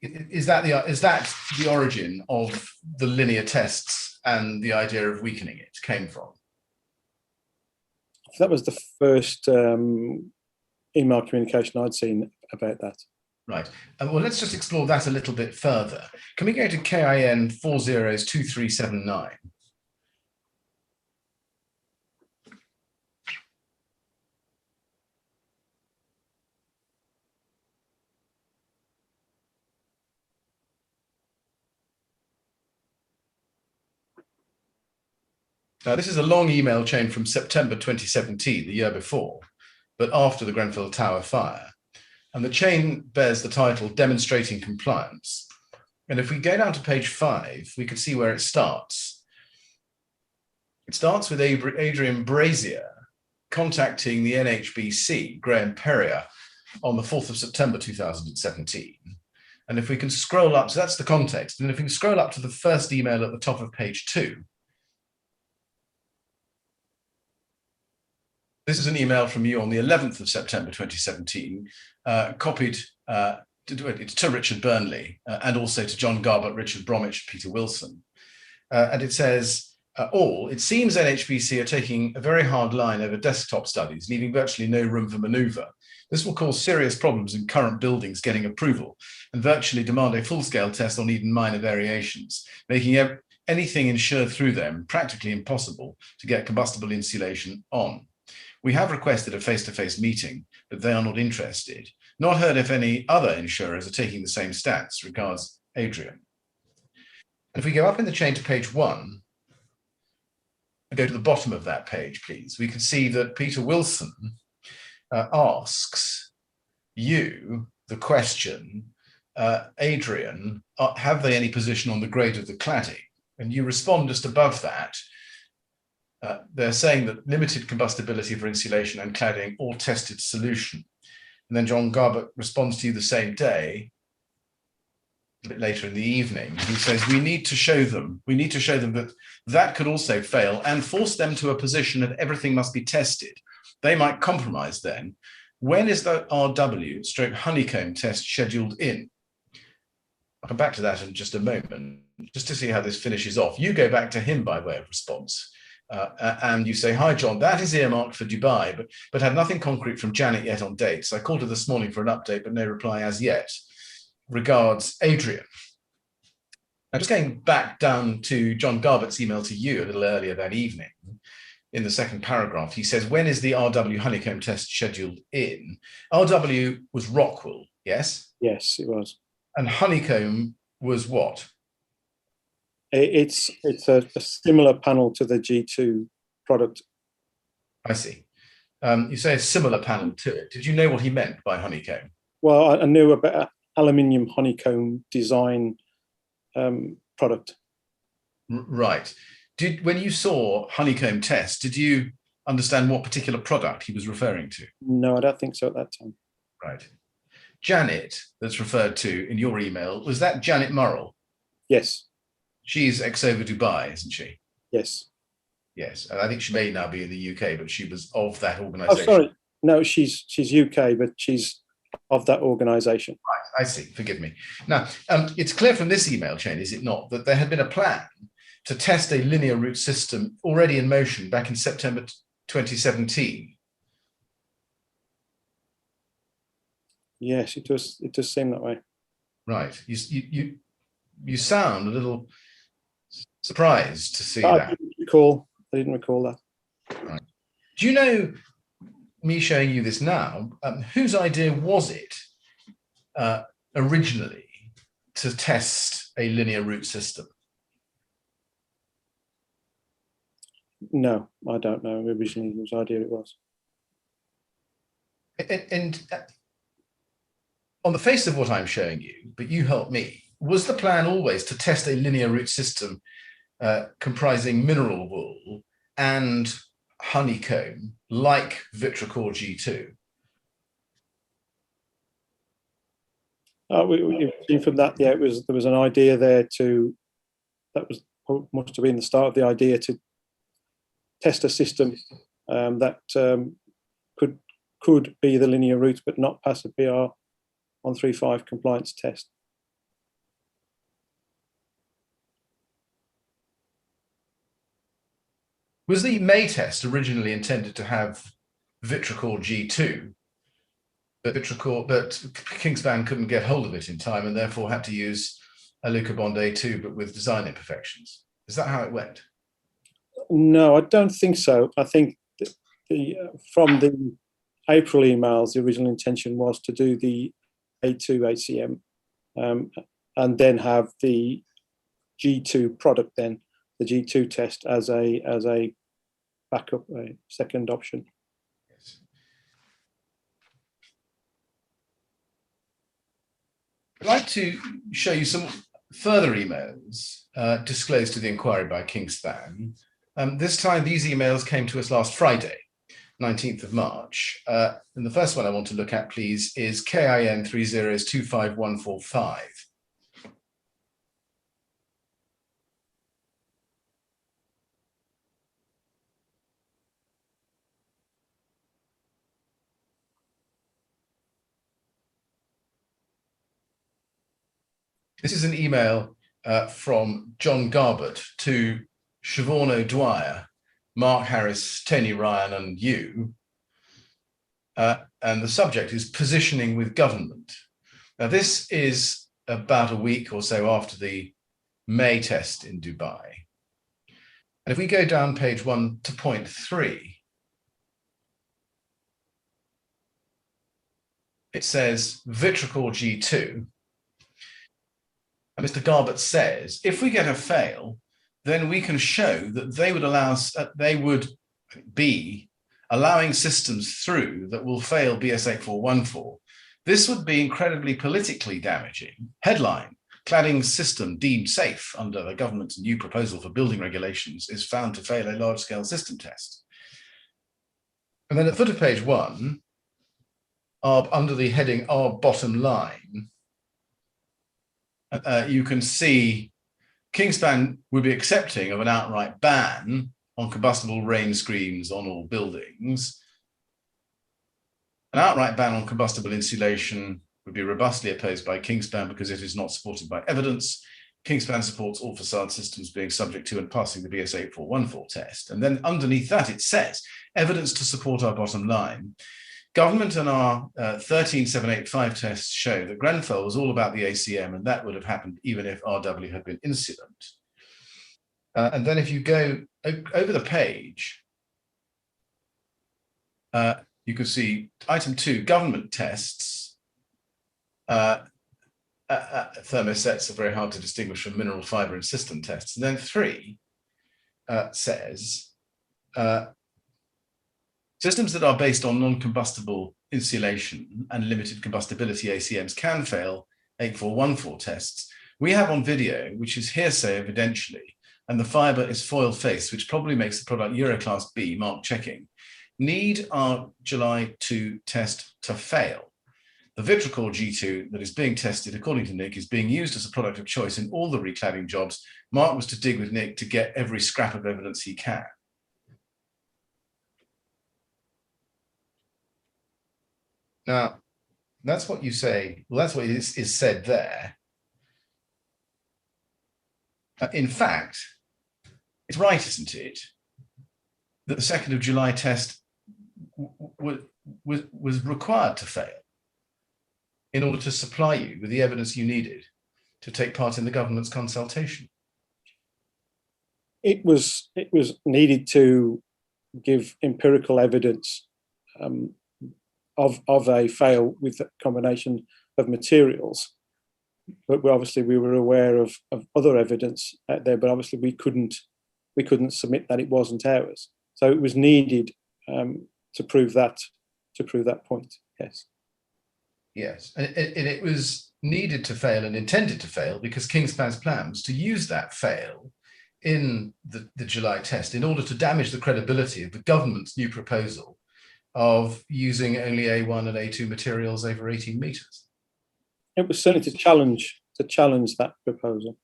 Is that the origin of the linear tests and the idea of weakening it came from? That was the first email communication I'd seen about that. Right. Well, let's just explore that a little bit further. Can we go to KIN 402379? Now, this is a long email chain from September 2017, the year before, but after the Grenfell Tower fire. And the chain bears the title Demonstrating Compliance. And if we go down to page 5, we can see where it starts. It starts with Adrian Pargeter contacting the NHBC, Graham Perrier, on the 4th of September 2017. And if we can scroll up, so that's the context. And if we can scroll up to the first email at the top of page 2, this is an email from you on the 11th of September 2017, copied to Richard Burnley and also to John Garbutt, Richard Bromwich, Peter Wilson. And it says, it seems NHBC are taking a very hard line over desktop studies, leaving virtually no room for manoeuvre. This will cause serious problems in current buildings getting approval and virtually demand a full-scale test on even minor variations, making anything insured through them practically impossible to get combustible insulation on. We have requested a face-to-face meeting, but they are not interested. Not heard if any other insurers are taking the same stance. Regards, Adrian. And if we go up in the chain to page 1, and go to the bottom of that page, please, we can see that Peter Wilson asks you the question, Adrian, have they any position on the grade of the cladding? And you respond just above that. They're saying that limited combustibility for insulation and cladding, all tested solution. And then John Garbutt responds to you the same day, a bit later in the evening. He says, we need to show them that that could also fail and force them to a position that everything must be tested. They might compromise then. When is the RW / honeycomb test scheduled in? I'll come back to that in just a moment, just to see how this finishes off. You go back to him by way of response. And you say, hi, John, that is earmarked for Dubai, but had nothing concrete from Janet yet on dates. I called her this morning for an update, but no reply as yet. Regards, Adrian. Now, just going back down to John Garbutt's email to you a little earlier that evening, in the second paragraph, he says, when is the RW honeycomb test scheduled in? RW was Rockwool, yes? Yes, it was. And honeycomb was what? It's a similar panel to the G2 product. I see. You say a similar panel to it. Did you know what he meant by honeycomb? Well, I knew about aluminium honeycomb design product. Right. When you saw honeycomb test, did you understand what particular product he was referring to? No, I don't think so at that time. Right. Janet, that's referred to in your email, was that Janet Murrell? Yes. She's ex-over Dubai, isn't she? Yes. Yes, and I think she may now be in the UK, but she was of that Oh, organisation. sorry. No, she's UK, but she's of that organisation. Right, I see. Forgive me. Now, it's clear from this email chain, is it not, that there had been a plan to test a linear route system already in motion back in September 2017. Yes, it does seem that way. Right. You sound a little surprised to see that. I didn't recall that. Right. Do you know, me showing you this now, whose idea was it originally to test a linear route system? No, I don't know originally whose idea it was. And on the face of what I'm showing you, but you help me, was the plan always to test a linear route system comprising mineral wool and honeycomb, like Vitracor G2? We've seen from that, yeah, there was an idea there must have been the start of the idea to test a system that could be the linear route, but not pass a PR 135 compliance test. Was the May test originally intended to have Vitracor G2, but Kingspan couldn't get hold of it in time and therefore had to use a Lucabond A2, but with design imperfections? Is that how it went? No, I don't think so. I think from the April emails, the original intention was to do the A2 ACM and then have the G2 product, then the G2 test as a backup, a second option. Yes. I'd like to show you some further emails disclosed to the inquiry by Kingspan. This time, these emails came to us last Friday, 19th of March. And the first one I want to look at, please, is KIN 3025145. This is an email from John Garbett to Siobhan O'Dwyer, Mark Harris, Tony Ryan, and you. And the subject is positioning with government. Now, this is about a week or so after the May test in Dubai. And if we go down page 1 to point 3, it says Vitracor G2. And Mr. Garbett says, if we get a fail, then we can show that they would be allowing systems through that will fail BS 8414. This would be incredibly politically damaging. Headline: cladding system deemed safe under the government's new proposal for building regulations is found to fail a large-scale system test. And then at the foot of page 1, under the heading Our Bottom Line, you can see Kingspan would be accepting of an outright ban on combustible rain screens on all buildings. An outright ban on combustible insulation would be robustly opposed by Kingspan because it is not supported by evidence. Kingspan supports all facade systems being subject to and passing the BS 8414 test. And then underneath that, it says, evidence to support our bottom line. Government and our 13785 tests show that Grenfell was all about the ACM, and that would have happened even if RW had been insolent. And then if you go over the page, you can see item 2, government tests. Thermosets are very hard to distinguish from mineral fiber and system tests. And then 3 says, systems that are based on non-combustible insulation and limited combustibility ACMs can fail 8414 tests. We have on video, which is hearsay evidentially, and the fiber is foil face, which probably makes the product Euroclass B mark checking. need our July 2 test to fail. The Vitracor G2 that is being tested, according to Nick, is being used as a product of choice in all the recladding jobs. Mark was to dig with Nick to get every scrap of evidence he can. Now, that's what you say. Well, that's what is said there. In fact, it's right, isn't it, that the 2nd of July test was required to fail in order to supply you with the evidence you needed to take part in the government's consultation? It was needed to give empirical evidence of a fail with a combination of materials. But we were aware of other evidence out there, but obviously we couldn't submit that it wasn't ours. So it was needed to prove that point. Yes. Yes, and it was needed to fail and intended to fail because Kingspan's plan was to use that fail in the July test in order to damage the credibility of the government's new proposal of using only A1 and A2 materials over 18 metres. It was certainly to challenge that proposal.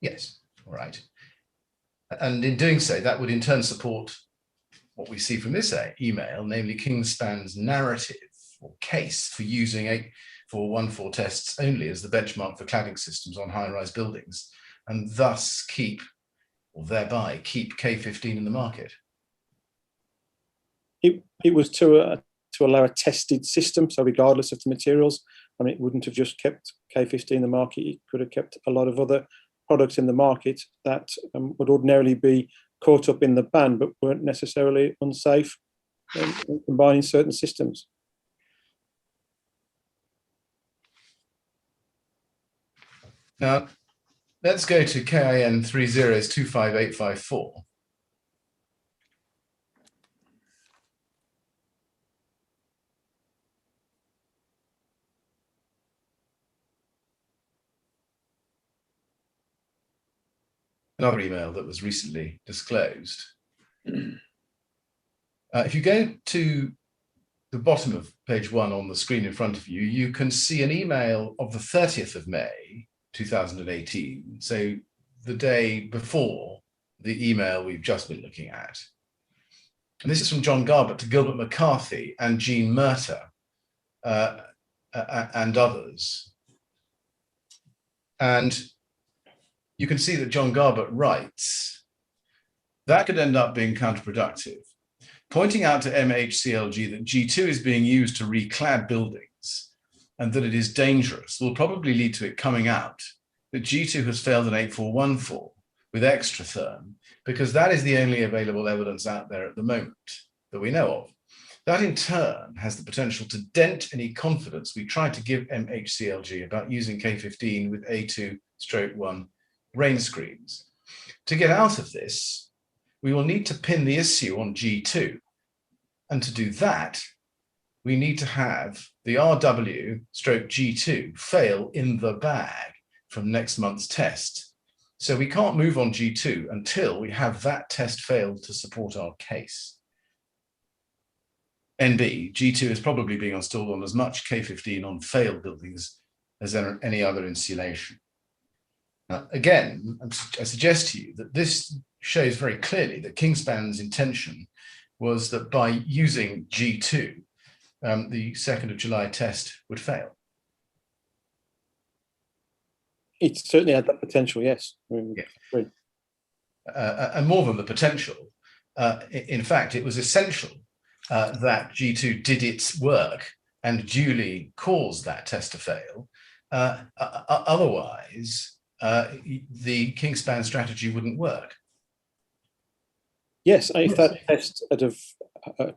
Yes, all right. And in doing so, that would in turn support what we see from this email, namely Kingspan's narrative or case for using 8414 tests only as the benchmark for cladding systems on high-rise buildings, and thus thereby keep K15 in the market. It was to allow a tested system, so regardless of the materials, I mean, it wouldn't have just kept K15 in the market. It could have kept a lot of other products in the market that would ordinarily be caught up in the ban, but weren't necessarily unsafe in combining certain systems. Now, let's go to KIN 3025854. Another email that was recently disclosed. If you go to the bottom of page 1 on the screen in front of you, you can see an email of the 30th of May, 2018. So the day before the email we've just been looking at. And this is from John Garbett to Gilbert McCarthy and Jean Murter and others. And you can see that John Garbett writes, that could end up being counterproductive, pointing out to MHCLG that G2 is being used to reclad buildings and that it is dangerous will probably lead to it coming out that G2 has failed in 8414 with extra therm, because that is the only available evidence out there at the moment that we know of. That in turn has the potential to dent any confidence we tried to give MHCLG about using K15 with A2/1 rain screens. To get out of this, we will need to pin the issue on G2. And to do that, we need to have the RW/G2 fail in the bag from next month's test. So we can't move on G2 until we have that test failed to support our case. NB, G2 is probably being installed on as much K15 on failed buildings as any other insulation. Now, again, I suggest to you that this shows very clearly that Kingspan's intention was that by using G2, the 2nd of July test would fail. It certainly had that potential, yes. Yeah. And more than the potential, in fact, it was essential that G2 did its work and duly caused that test to fail. Otherwise, the Kingspan strategy wouldn't work. Yes, if that test had have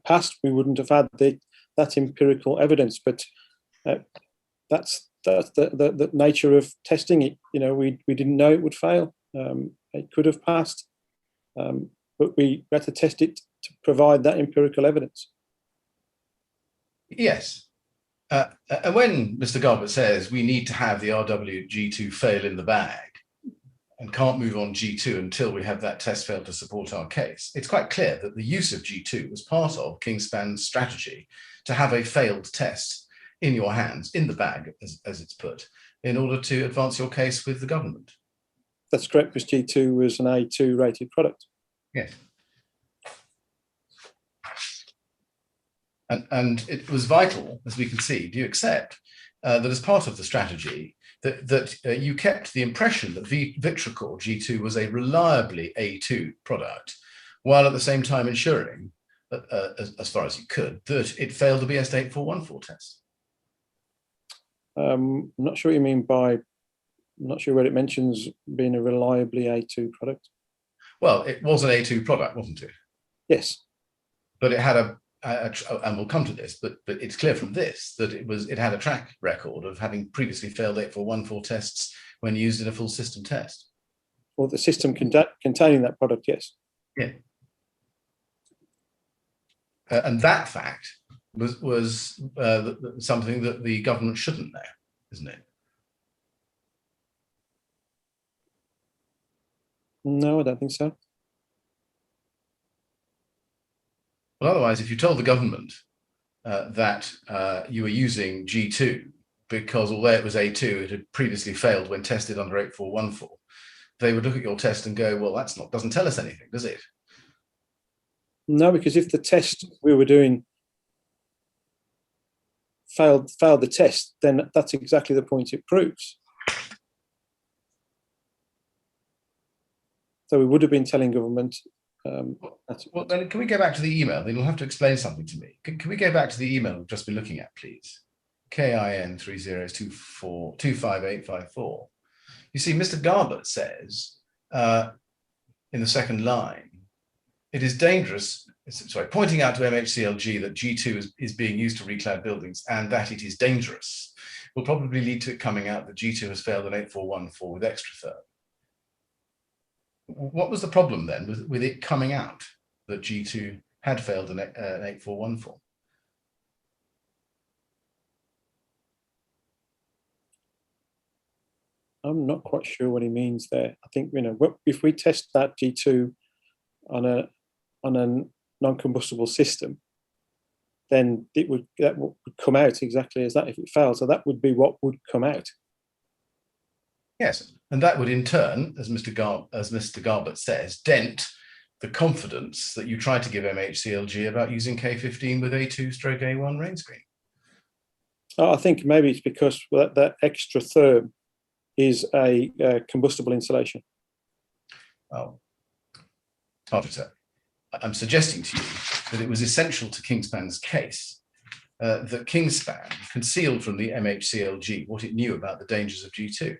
passed, we wouldn't have had that empirical evidence. But that's the nature of testing it. You know, we didn't know it would fail. It could have passed, but we had to test it to provide that empirical evidence. Yes. And when Mr. Garbett says we need to have the RWG2 fail in the bag, and can't move on G2 until we have that test failed to support our case, it's quite clear that the use of G2 was part of Kingspan's strategy to have a failed test in your hands, in the bag, as it's put, in order to advance your case with the government. That's correct, because G2 was an A2 rated product. Yes. And it was vital, as we can see, do you accept, that as part of the strategy, that you kept the impression that Vitracor G2 was a reliably A2 product, while at the same time ensuring, as far as you could, that it failed the BS 8414 test? I'm not sure what you mean by, I'm not sure where it mentions being a reliably A2 product. Well, it was an A2 product, wasn't it? Yes. But it had and we'll come to this, but it's clear from this that it had a track record of having previously failed 8414 tests when used in a full system test. Well, the system containing that product, yes. Yeah. And that fact was something that the government shouldn't know, isn't it? No, I don't think so. Well, otherwise, if you told the government that you were using G2 because although it was A2, it had previously failed when tested under 8414, they would look at your test and go, well, doesn't tell us anything, does it? No, because if the test we were doing failed the test, then that's exactly the point it proves. So we would have been telling government. Well, then can we go back to the email? Then you'll have to explain something to me. Can we go back to the email we've just been looking at, please? KIN 302425854. You see, Mr. Garbutt says in the second line, it is dangerous, pointing out to MHCLG that G2 is being used to reclad buildings and that it is dangerous will probably lead to it coming out that G2 has failed an 8414 with extra therm. What was the problem then with it coming out that G2 had failed an 8414? I'm not quite sure what he means there. I think, if we test that G2 on a non-combustible system, then that would come out exactly as that if it failed. So that would be what would come out. Yes, and that would in turn, as Mr. Garbutt says, dent the confidence that you try to give MHCLG about using K15 with A2/A1 rain screen. I think maybe it's because that extra therm is a combustible insulation. Oh, Pargeter, I'm suggesting to you that it was essential to Kingspan's case that Kingspan concealed from the MHCLG what it knew about the dangers of G2.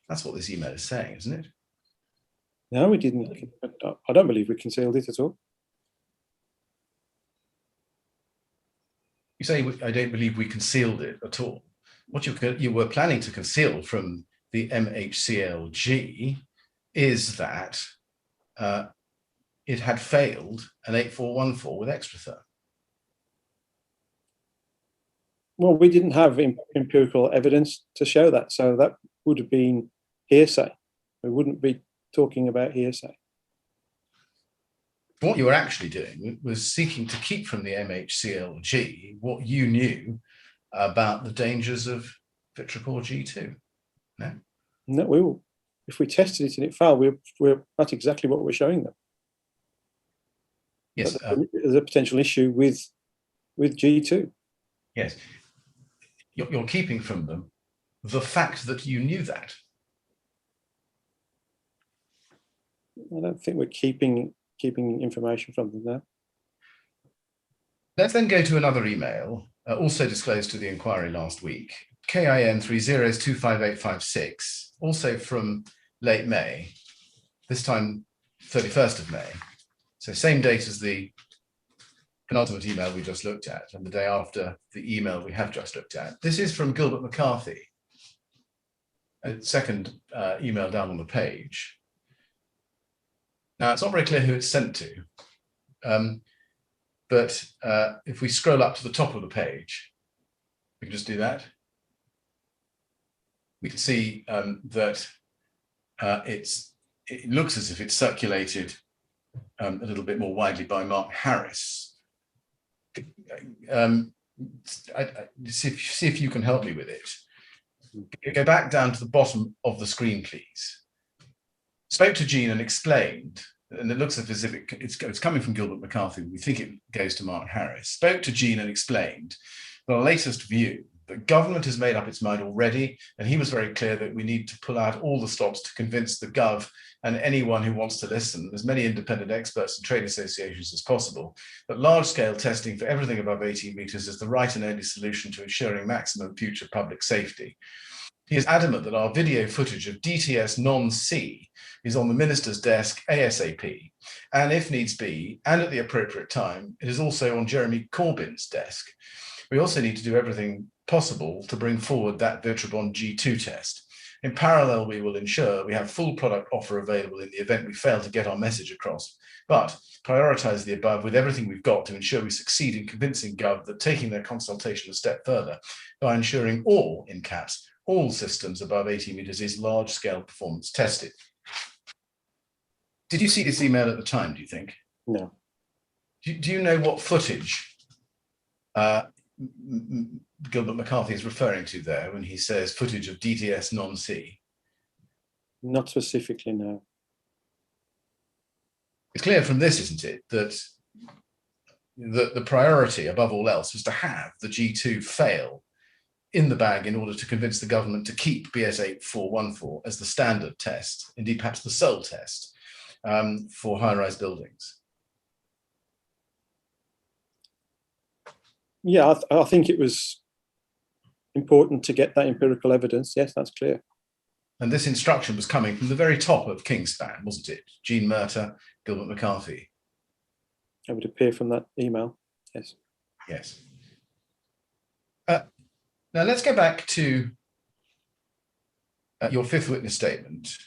That's what this email is saying, isn't it? No, we didn't. I don't believe we concealed it at all. You say, I don't believe we concealed it at all. What you were planning to conceal from the MHCLG is that it had failed an 8414 with extra therm. Well, we didn't have empirical evidence to show that, so that would have been hearsay. We wouldn't be talking about hearsay. What you were actually doing was seeking to keep from the MHCLG what you knew about the dangers of Vitracor G2. No? No, if we tested it and it failed, that's exactly what we're showing them. Yes. There's a potential issue with G2. Yes. You're keeping from them the fact that you knew that. I don't think we're keeping information from them there. Let's then go to another email, also disclosed to the inquiry last week, KIN 3025856, also from late May, this time 31st of May. So same date as the penultimate email we just looked at and the day after the email we have just looked at. This is from Gilbert McCarthy, a second email down on the page. Now, it's not very clear who it's sent to, but if we scroll up to the top of the page, we can just do that. We can see that it's it looks as if it's circulated a little bit more widely by Mark Harris. See if you can help me with it. Go back down to the bottom of the screen, please. Spoke to Jean and explained, and it looks as if it's coming from Gilbert McCarthy. We think it goes to Mark Harris. Spoke to Jean and explained the latest view. The government has made up its mind already, and he was very clear that we need to pull out all the stops to convince the Gov and anyone who wants to listen, as many independent experts and trade associations as possible, that large-scale testing for everything above 18 meters is the right and only solution to ensuring maximum future public safety. He is adamant that our video footage of DTS non-C is on the minister's desk ASAP, and if needs be, and at the appropriate time, it is also on Jeremy Corbyn's desk. We also need to do everything possible to bring forward that Vitrobon G2 test. In parallel, we will ensure we have full product offer available in the event we fail to get our message across, but prioritise the above with everything we've got to ensure we succeed in convincing Gov that taking their consultation a step further by ensuring all, in caps, all systems above 80 meters is large-scale performance tested. Did you see this email at the time, do you think? No. Do you know what footage Gilbert McCarthy is referring to there when he says footage of DTS non-C? Not specifically, no. It's clear from this, isn't it, that the priority above all else was to have the G2 fail in the bag in order to convince the government to keep BS 8414 as the standard test, indeed perhaps the sole test for high-rise buildings. Yeah, I think it was important to get that empirical evidence. Yes, that's clear. And this instruction was coming from the very top of Kingspan, wasn't it? Jean Murtagh, Gilbert McCarthy. It would appear from that email, yes. Yes. Now let's go back to your fifth witness statement,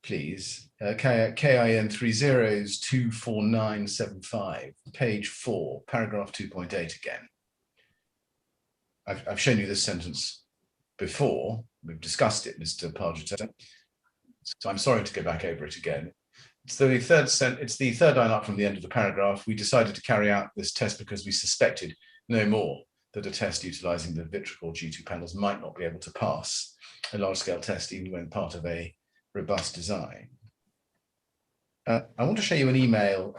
please. KIN 30s24975, page 4, paragraph 2.8 again. I've shown you this sentence before. We've discussed it, Mr. Pargeter. So I'm sorry to go back over it again. It's the third line up from the end of the paragraph. We decided to carry out this test because we suspected no more that a test utilizing the Vitrobon G2 panels might not be able to pass a large-scale test even when part of a robust design. I want to show you an email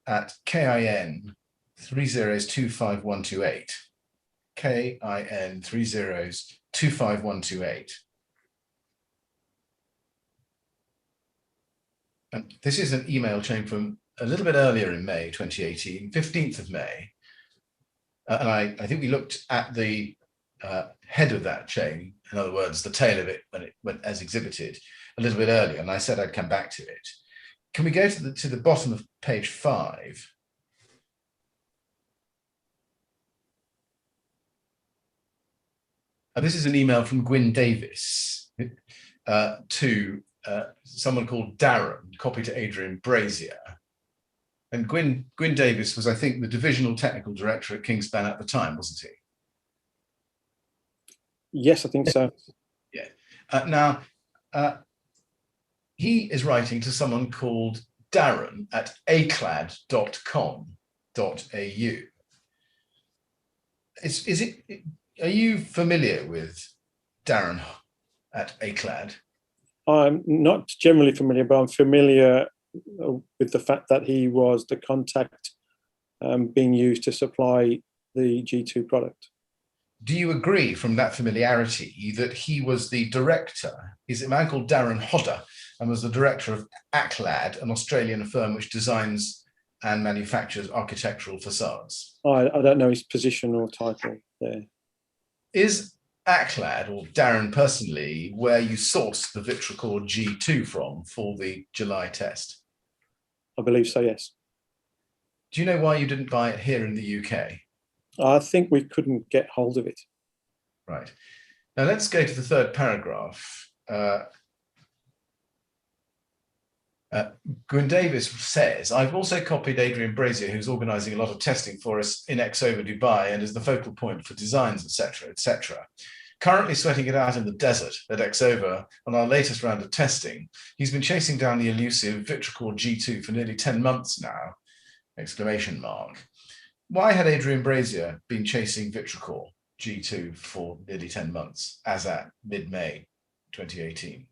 at KIN 30s25128. KIN 30s25128. And this is an email chain from a little bit earlier in May 2018, 15th of May. And I think we looked at the head of that chain, in other words, the tail of it when it went as exhibited a little bit earlier, and I said I'd come back to it. Can we go to the bottom of page 5? This is an email from Gwyn Davis to someone called Darren, copied to Adrian Pargeter. And Gwyn Davis was, I think, the divisional technical director at Kingspan at the time, wasn't he? Yes, I think so. Yeah. Now, he is writing to someone called Darren at aclad.com.au. Are you familiar with Darren at aclad? I'm not generally familiar, but I'm familiar with the fact that he was the contact being used to supply the G2 product. Do you agree from that familiarity that he was the director, is a man called Darren Hodder, and was the director of ACLAD, an Australian firm which designs and manufactures architectural facades? I don't know his position or title there. Is ACLAD, or Darren personally, where you sourced the Vitrobon G2 from for the July test? I believe so, yes. Do you know why you didn't buy it here in the UK? I think we couldn't get hold of it. Right. Now let's go to the third paragraph. Gwyn Davis says, I've also copied Adrian Pargeter, who's organising a lot of testing for us in Exover Dubai and is the focal point for designs, etc., etc. Currently sweating it out in the desert at Exova on our latest round of testing. He's been chasing down the elusive Vitracor G2 for nearly 10 months now, ! Why had Adrian Pargeter been chasing Vitracor G2 for nearly 10 months, as at mid-May 2018?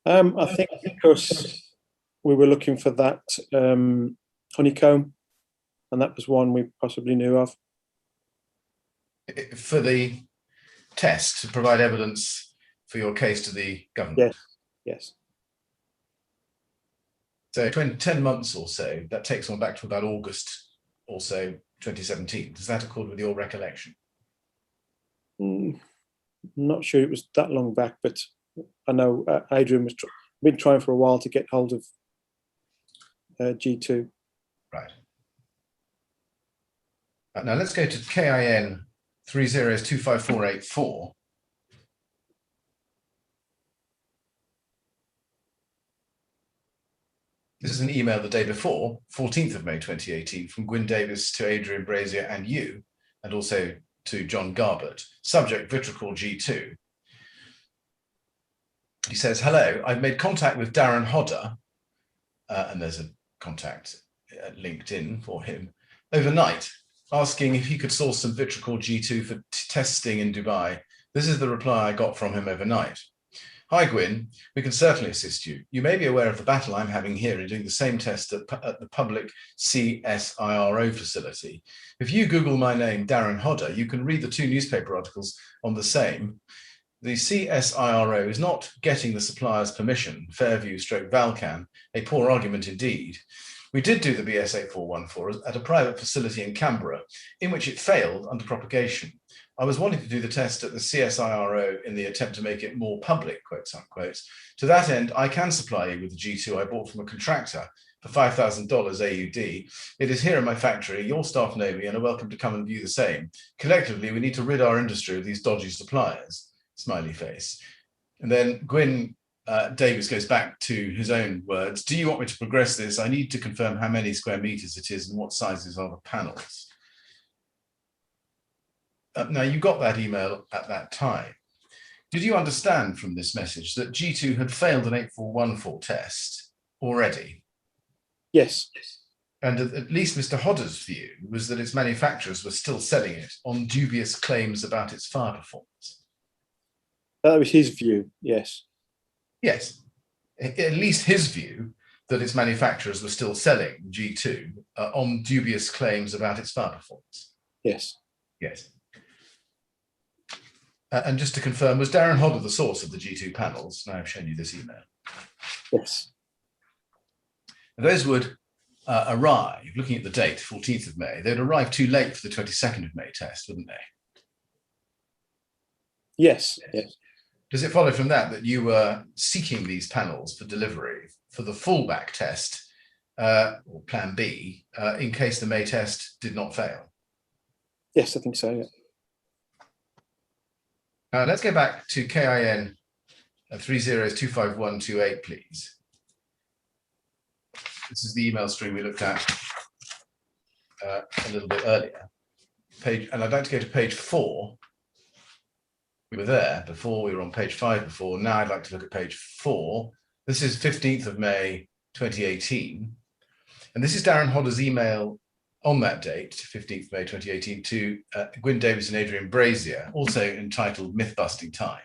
I think because we were looking for that honeycomb, and that was one we possibly knew of. For the test, to provide evidence for your case to the government? Yes, yes. So 10 months or so, that takes one back to about August or so 2017. Does that accord with your recollection? I'm not sure it was that long back, but I know Adrian was been trying for a while to get hold of G2. Right. Now let's go to KIN 3025484. This is an email the day before, 14th of May 2018, from Gwyn Davis to Adrian Pargeter and you, and also to John Garbett. Subject, Vitracor G2. He says, hello, I've made contact with Darren Hodder, and there's a contact at LinkedIn for him, overnight, asking if he could source some Vitracor G2 for testing in Dubai. This is the reply I got from him overnight. Hi, Gwyn, we can certainly assist you. You may be aware of the battle I'm having here in doing the same test at the public CSIRO facility. If you Google my name, Darren Hodder, you can read the 2 newspaper articles on the same. The CSIRO is not getting the supplier's permission, Fairview/Valcan, a poor argument indeed. We did do the BS 8414 at a private facility in Canberra, in which it failed under propagation. I was wanting to do the test at the CSIRO in the attempt to make it more public, quotes unquote. To that end, I can supply you with the G2 I bought from a contractor for $5,000 AUD. It is here in my factory. Your staff know me and are welcome to come and view the same. Collectively, we need to rid our industry of these dodgy suppliers. Smiley face. And then Gwyn Davis goes back to his own words. Do you want me to progress this? I need to confirm how many square meters it is and what sizes are the panels. Now, you got that email at that time. Did you understand from this message that G2 had failed an 8414 test already? Yes. And at least Mr. Hodder's view was that its manufacturers were still selling it on dubious claims about its fire performance. That was his view, yes. Yes, at least his view that its manufacturers were still selling G2 on dubious claims about its fire performance. Yes. Yes. And just to confirm, was Darren Hodder the source of the G2 panels? Now I've shown you this email. Yes. Those would arrive, looking at the date, 14th of May, they'd arrive too late for the 22nd of May test, wouldn't they? Yes. Yes. Does it follow from that that you were seeking these panels for delivery for the fallback test, or plan B, in case the May test did not fail? Yes, I think so, yeah. Let's go back to KIN 3025128, please. This is the email stream we looked at a little bit earlier. And I'd like to go to page 4. We were there before, we were on page 5 before. Now I'd like to look at page 4. This is 15th of May, 2018. And this is Darren Hodder's email on that date, 15th of May, 2018, to Gwyn Davis and Adrian Pargeter, also entitled Myth-Busting Time.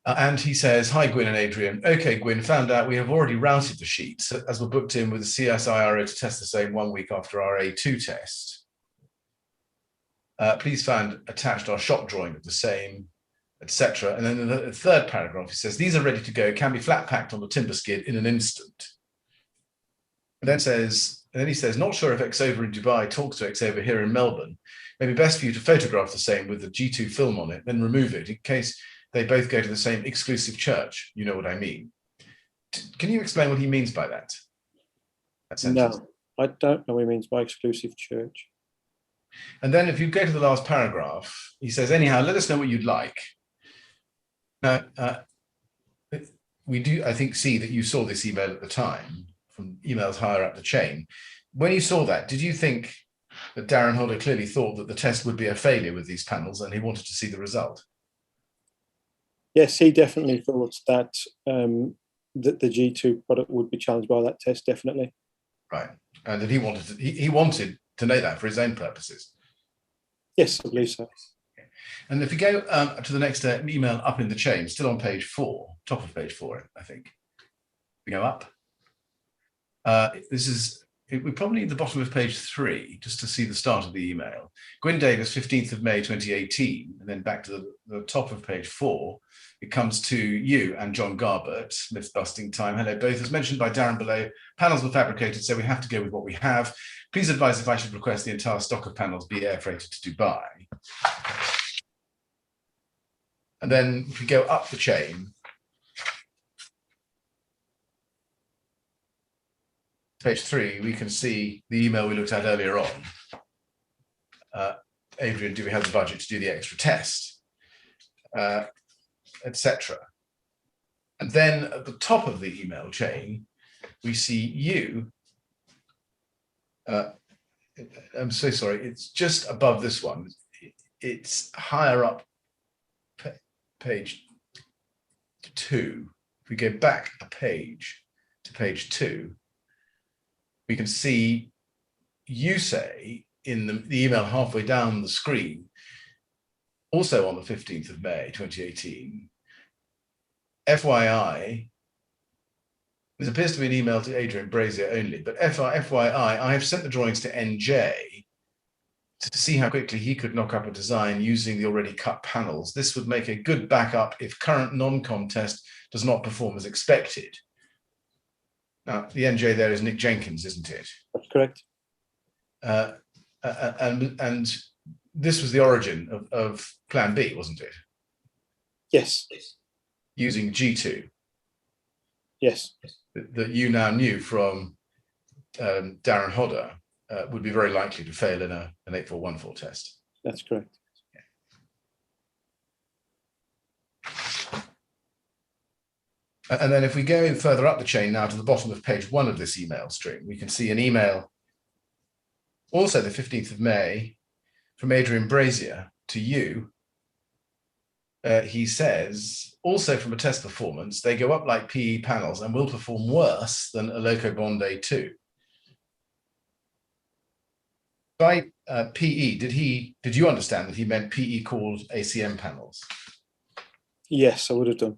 And he says, hi, Gwyn and Adrian. Okay, Gwyn, found out we have already routed the sheets as we're booked in with the CSIRO to test the same 1 week after our A2 test. Please find attached our shop drawing of the same, etc. And then in the 3rd paragraph, he says, these are ready to go, can be flat packed on the timber skid in an instant. And then he says, not sure if Exova in Dubai talks to Exova here in Melbourne. Maybe best for you to photograph the same with the G2 film on it, then remove it in case they both go to the same exclusive church. You know what I mean. Can you explain what he means by that? No, I don't know what he means by exclusive church. And then if you go to the last paragraph, he says, anyhow, let us know what you'd like. Now, we do, I think, see that you saw this email at the time from emails higher up the chain. When you saw that, did you think that Darren Hodder clearly thought that the test would be a failure with these panels and he wanted to see the result. Yes, he definitely thought that that the G2 product would be challenged by that test, definitely. Right. And that he wanted to know that for his own purposes. Yes, I believe so. And if we go to the next email up in the chain, still on page 4, top of page 4, I think. We go up. We probably need the bottom of page 3 just to see the start of the email. Gwyn Davis, 15th of May, 2018, and then back to the top of page 4. It comes to you and John Garbett, myth busting time. Hello both. As mentioned by Darren below, panels were fabricated, so we have to go with what we have. Please advise if I should request the entire stock of panels be air freighted to Dubai. And then if we go up the chain, page 3, we can see the email we looked at earlier on. Adrian, do we have the budget to do the extra test? Etc. And then at the top of the email chain, we see you. I'm so sorry, it's just above this one. It's higher up, page 2. If we go back a page to page 2, we can see you say in the email halfway down the screen, also on the 15th of May, 2018, FYI, this appears to be an email to Adrian Brazier only, but FYI, I have sent the drawings to NJ to see how quickly he could knock up a design using the already cut panels. This would make a good backup if current non-com test does not perform as expected. Now, the NJ there is Nick Jenkins, isn't it? That's correct. And this was the origin of Plan B, wasn't it? Yes. Using G2. Yes. That you now knew from Darren Hodder would be very likely to fail in an 8414 test. That's correct. And then if we go further up the chain now to the bottom of page 1 of this email string, we can see an email, also the 15th of May, from Adrian Brazier to you. He says, also from a test performance, they go up like PE panels and will perform worse than a Loco Bond A2. By PE, did you understand that he meant PE called ACM panels? Yes, I would have done.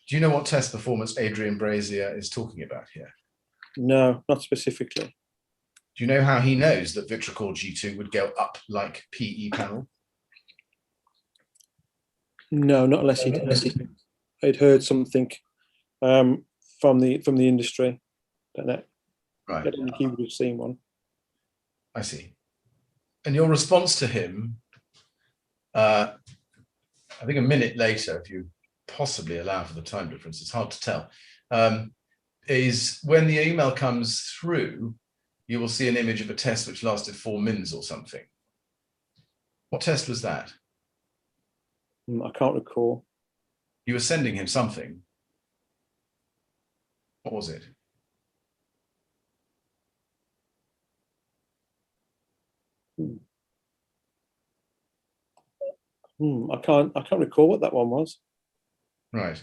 Do you know what test performance Adrian Brazier is talking about here? No, not specifically. Do you know how he knows that Vitracol G2 would go up like PE panel? No, not unless he'd heard something from the industry. Right. I don't think he would have seen one. I see. And your response to him, I think a minute later, if you possibly allow for the time difference, it's hard to tell, is when the email comes through, you will see an image of a test which lasted 4 mins or something. What test was that? I can't recall. You were sending him something. What was it? I can't recall what that one was. Right.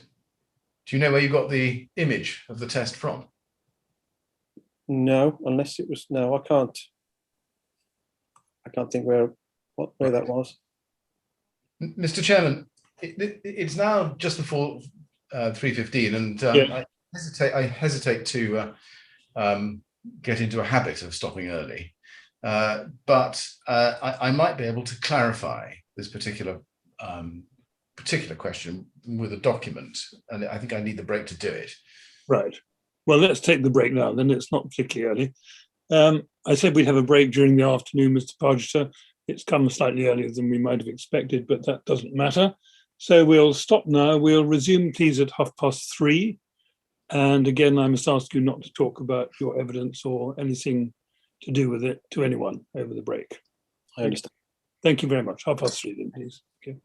Do you know where you got the image of the test from? No, unless it was, no, I can't think where that was. Mr. Chairman, it's now just before 3:15, and Yeah. I hesitate to get into a habit of stopping early, but I might be able to clarify this particular question with a document, and I think I need the break to do it. Right. Well, let's take the break now, then. It's not particularly early. I said we'd have a break during the afternoon, Mr. Pargeter. It's come slightly earlier than we might have expected, but that doesn't matter. So we'll stop now. We'll resume, please, at 3:30. And again, I must ask you not to talk about your evidence or anything to do with it to anyone over the break. I understand. Thank you very much. 3:30 then, please. Okay.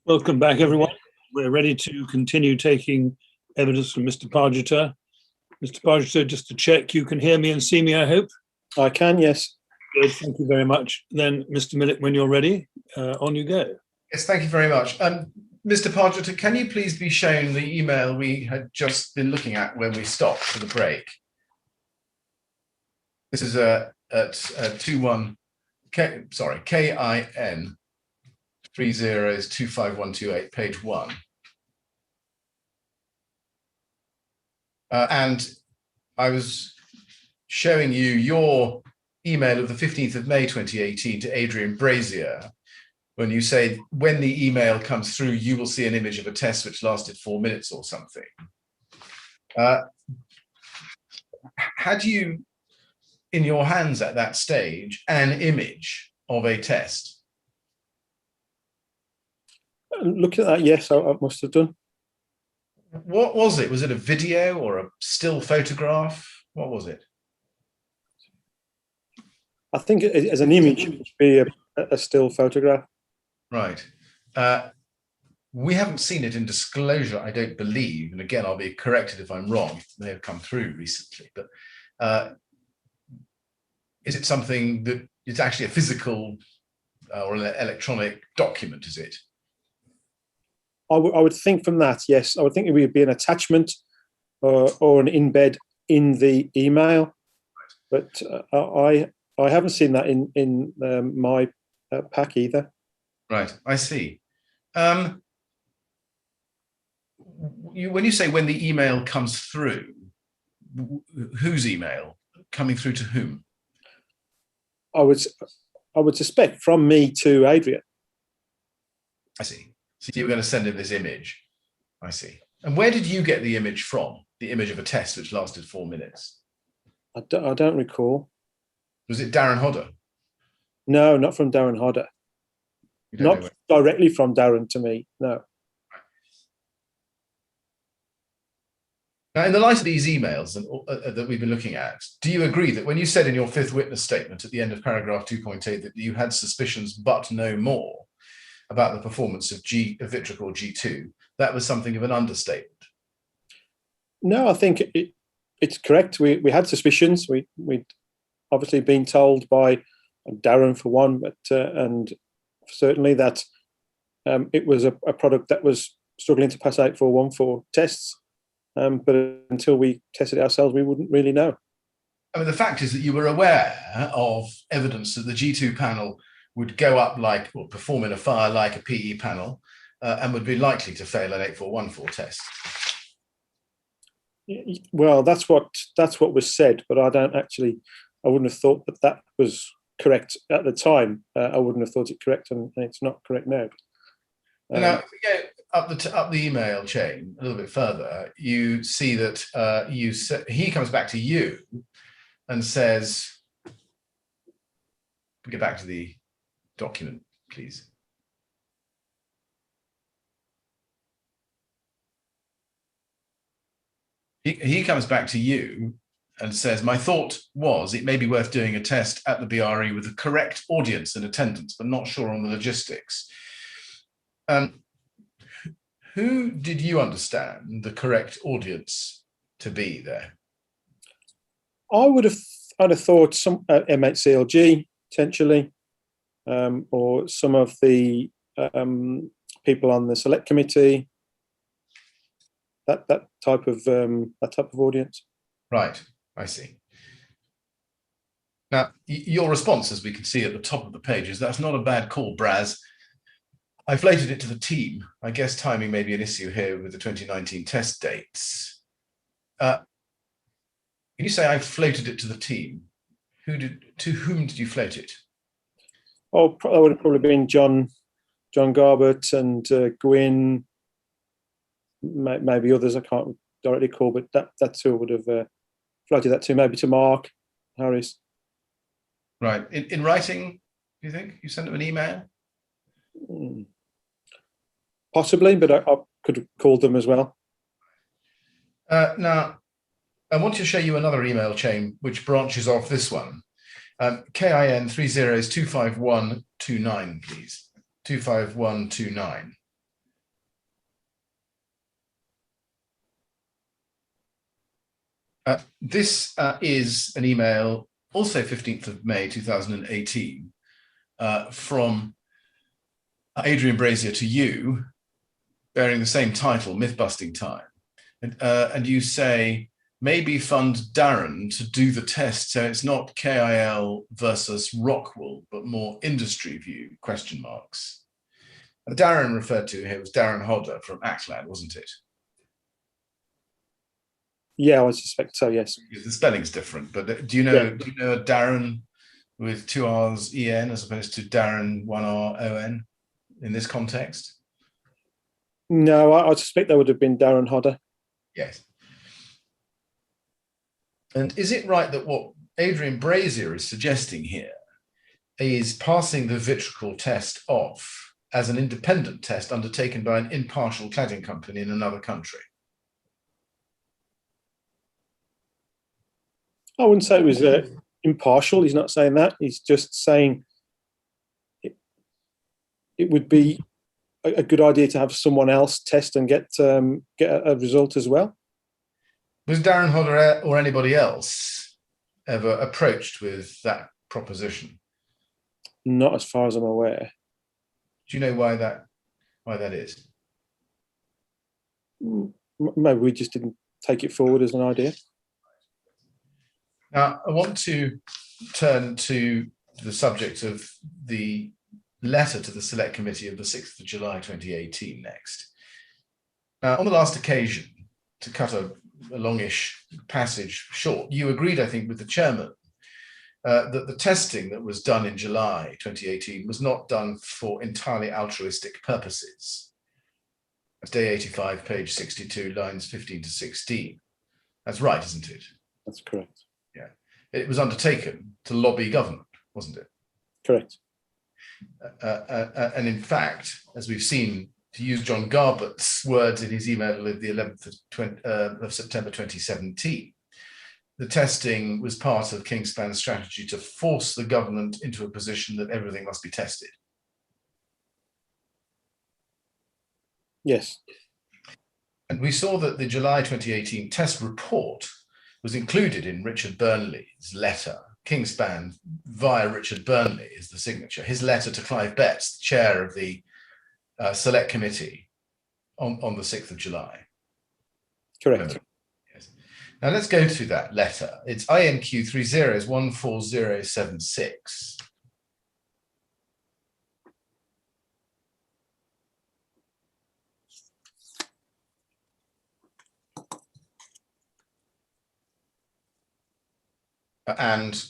Welcome back, everyone. We're ready to continue taking evidence from Mr. Pargeter. Mr. Pargeter, just to check, you can hear me and see me, I hope? I can, yes. Good, thank you very much. Then, Mr. Millett, when you're ready, on you go. Yes, thank you very much. Mr. Pargeter, can you please be shown the email we had just been looking at when we stopped for the break? This is at 21, KIN 25128, page 1. And I was showing you your email of the 15th of May 2018 to Adrian Pargeter, when you say, when the email comes through, you will see an image of a test which lasted 4 minutes or something. Had you in your hands at that stage an image of a test? Looking at that, yes, I must have done. What was it? Was it a video or a still photograph? What was it? I think as an image, it would be a still photograph. Right. We haven't seen it in disclosure, I don't believe. And again, I'll be corrected if I'm wrong. It may have come through recently. But is it something that it's actually a physical or an electronic document, is it? I would think from that, yes. I would think it would be an attachment or an embed in the email. But I haven't seen that in my pack either. Right, I see. When you say when the email comes through, whose email? Coming through to whom? I would suspect from me to Adrian. I see. So you were going to send him this image. I see. And where did you get the image from? The image of a test which lasted 4 minutes? I don't recall. Was it Darren Hodder? No, not from Darren Hodder. Not directly from Darren to me, no. Now, in the light of these emails that we've been looking at, do you agree that when you said in your fifth witness statement at the end of paragraph 2.8 that you had suspicions but no more about the performance of Vitracor G2, that was something of an understatement? No, I think it's correct. We had suspicions. We'd obviously been told by Darren for one, but and certainly that it was a product that was struggling to pass 8414 tests. But until we tested it ourselves, we wouldn't really know. I mean, the fact is that you were aware of evidence that the G2 panel would go up like, or perform in a fire like a PE panel, and would be likely to fail an 8414 test. Well, that's what was said, but I wouldn't have thought that was correct at the time. I wouldn't have thought it correct, and it's not correct now. Now, if we go up the email chain a little bit further, you see that he comes back to you and says, get back to the document, please. He comes back to you and says, my thought was it may be worth doing a test at the BRE with the correct audience and attendance, but not sure on the logistics. Who did you understand the correct audience to be there? I'd have thought some MHCLG potentially, or some of the people on the select committee. That type of audience. Right, I see. Now, your response, as we can see at the top of the page, is that's not a bad call, Braz. I floated it to the team. I guess timing may be an issue here with the 2019 test dates. Can you say I floated it to the team? To whom did you float it? Oh, that would have probably been John Garbett and Gwyn, maybe others I can't directly call, but that's who would have floated that to, maybe to Mark Harris. Right. In writing, do you think? You sent them an email? Possibly, but I could have called them as well. Now, I want to show you another email chain which branches off this one. KIN 30 25129, please. 25129. This is an email, also 15th of May 2018, from Adrian Pargeter to you, bearing the same title, Myth-Busting Time. And you say, maybe fund Darren to do the test so it's not KIL versus Rockwool, but more industry view, question marks. And Darren referred to here was Darren Hodder from Acland, wasn't it? Yeah, I suspect so, yes. The spelling's different, but do you know a Darren with 2 R's EN as opposed to Darren 1 R ON in this context? No, I suspect that would have been Darren Hodder. Yes. And is it right that what Adrian Pargeter is suggesting here is passing the vitriol test off as an independent test undertaken by an impartial cladding company in another country? I wouldn't say it was impartial. He's not saying that. He's just saying it would be a good idea to have someone else test and get a result as well. Was Darren Hodder or anybody else ever approached with that proposition? Not as far as I'm aware. Do you know why that is? Maybe we just didn't take it forward as an idea. Now, I want to turn to the subject of the letter to the Select Committee of the 6th of July 2018 next. Now, on the last occasion, to cut a longish passage short, you agreed, I think, with the chairman that the testing that was done in July 2018 was not done for entirely altruistic purposes. That's day 85, page 62, lines 15 to 16. That's right, isn't it? That's correct. Yeah. It was undertaken to lobby government, wasn't it? Correct. And in fact, as we've seen, to use John Garbutt's words in his email of the 11th of September 2017, the testing was part of Kingspan's strategy to force the government into a position that everything must be tested. Yes. And we saw that the July 2018 test report was included in Richard Burnley's letter. Kingspan, via Richard Burnley, is the signature. His letter to Clive Betts, the chair of the Select Committee, on the 6th of July. Correct. Yes. Now let's go to that letter. It's INQ 14076. And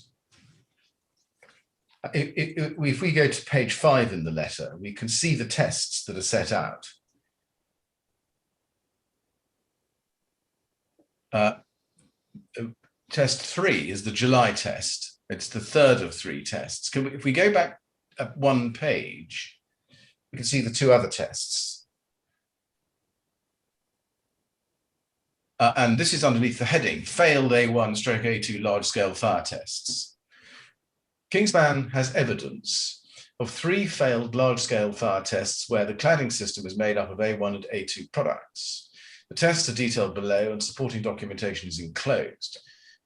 if we go to page 5 in the letter, we can see the tests that are set out. Test 3 is the July test. It's the third of 3 tests. If we go back one page, we can see the 2 other tests. And this is underneath the heading, failed A1/A2 large-scale fire tests. Kingspan has evidence of 3 failed large-scale fire tests where the cladding system is made up of A1 and A2 products. The tests are detailed below and supporting documentation is enclosed.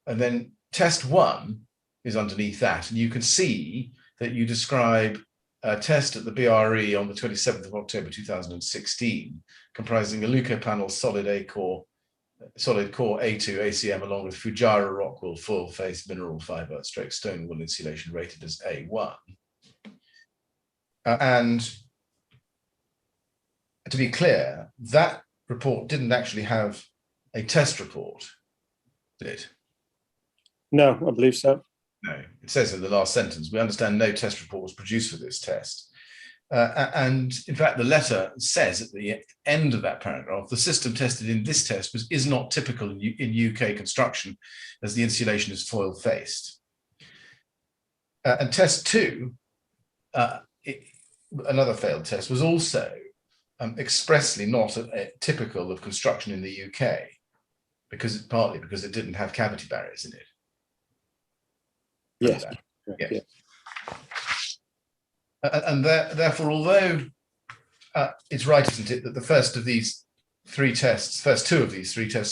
And then test 1 is underneath that. And you can see that you describe a test at the BRE on the 27th of October 2016, comprising a Luco panel solid core A2 ACM along with Fujairah Rockwool full face mineral fiber stone wool insulation rated as A1. And to be clear, that report didn't actually have a test report, did it? No, I believe so. No, it says in the last sentence, we understand no test report was produced for this test. And in fact, the letter says at the end of that paragraph, the system tested in this test is not typical in UK construction as the insulation is foil faced. And test 2, another failed test, was also expressly not typical of construction in the UK, partly because it didn't have cavity barriers in it. Yes. Yes. Yeah. And therefore, although it's right, isn't it, that the first 2 of these 3 tests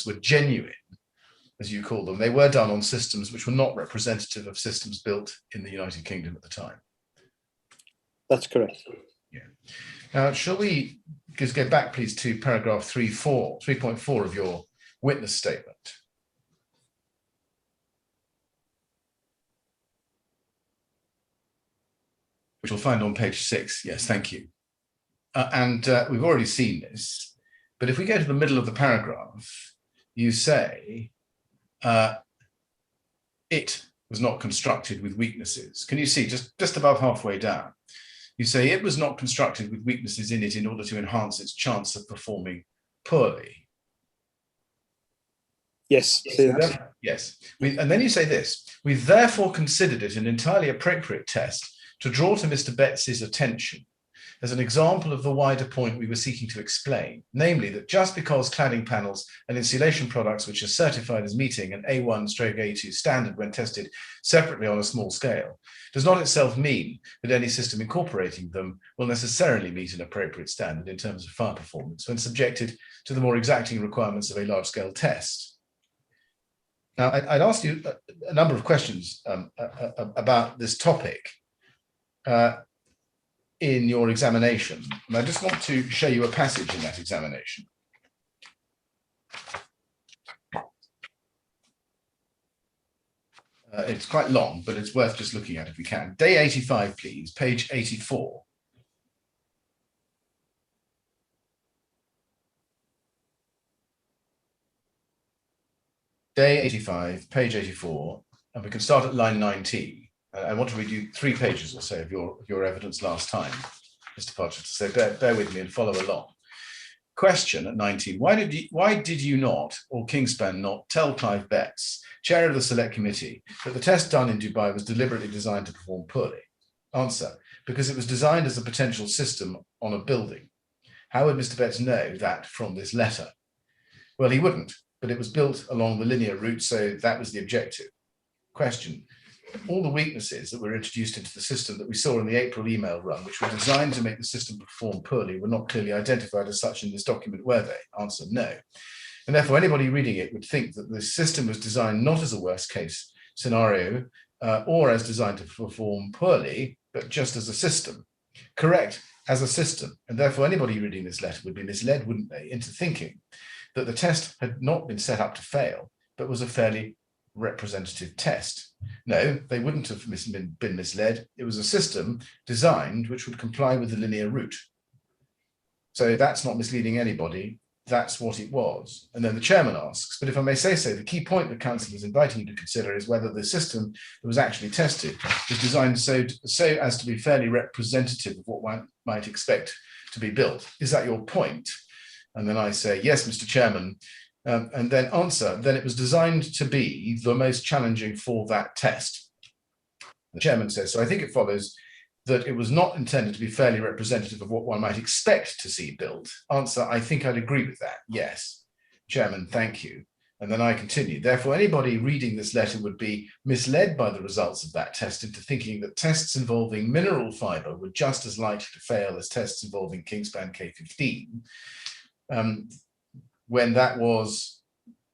were genuine, as you call them, they were done on systems which were not representative of systems built in the United Kingdom at the time. That's correct. Yeah. Now, shall we just go back, please, to paragraph 3.4 of your witness statement? Which we'll find on page 6. Yes, thank you. We've already seen this, but if we go to the middle of the paragraph, you say, it was not constructed with weaknesses. Can you see, just above halfway down, you say it was not constructed with weaknesses in it in order to enhance its chance of performing poorly. Yes. Yes. And then you say this, we therefore considered it an entirely appropriate test to draw to Mr. Betts's attention as an example of the wider point we were seeking to explain, namely that just because cladding panels and insulation products which are certified as meeting an A1/A2 standard when tested separately on a small scale, does not itself mean that any system incorporating them will necessarily meet an appropriate standard in terms of fire performance when subjected to the more exacting requirements of a large-scale test. Now, I'd asked you a number of questions about this topic in your examination, and I just want to show you a passage in that examination. It's quite long, but it's worth just looking at if we can. Day 85, please, page 84. Day 85, page 84, and we can start at line 19. I want to read you 3 pages or so of your evidence last time, Mr. Pargeter, so bear with me and follow along. Question at 19, why did you not, or Kingspan not, tell Clive Betts, chair of the select committee, that the test done in Dubai was deliberately designed to perform poorly? Answer, because it was designed as a potential system on a building. How would Mr. Betts know that from this letter? Well, he wouldn't, but it was built along the linear route, so that was the objective. Question, all the weaknesses that were introduced into the system that we saw in the April email run, which were designed to make the system perform poorly, were not clearly identified as such in this document, were they? Answer, no. And therefore, anybody reading it would think that the system was designed not as a worst case scenario or as designed to perform poorly, but just as a system. Correct, as a system. And therefore, anybody reading this letter would be misled, wouldn't they, into thinking that the test had not been set up to fail, but was a fairly representative test. No, they wouldn't have been misled. It was a system designed which would comply with the linear route. So that's not misleading anybody. That's what it was. And then the chairman asks, but if I may say so, the key point the council is inviting you to consider is whether the system that was actually tested was designed so as to be fairly representative of what one might expect to be built. Is that your point? And then I say, yes, Mr. Chairman. And then answer, then it was designed to be the most challenging for that test. The chairman says, so I think it follows that it was not intended to be fairly representative of what one might expect to see built. Answer, I think I'd agree with that, yes. Chairman, thank you. And then I continue. Therefore, anybody reading this letter would be misled by the results of that test into thinking that tests involving mineral fibre were just as likely to fail as tests involving Kingspan K15. When that was,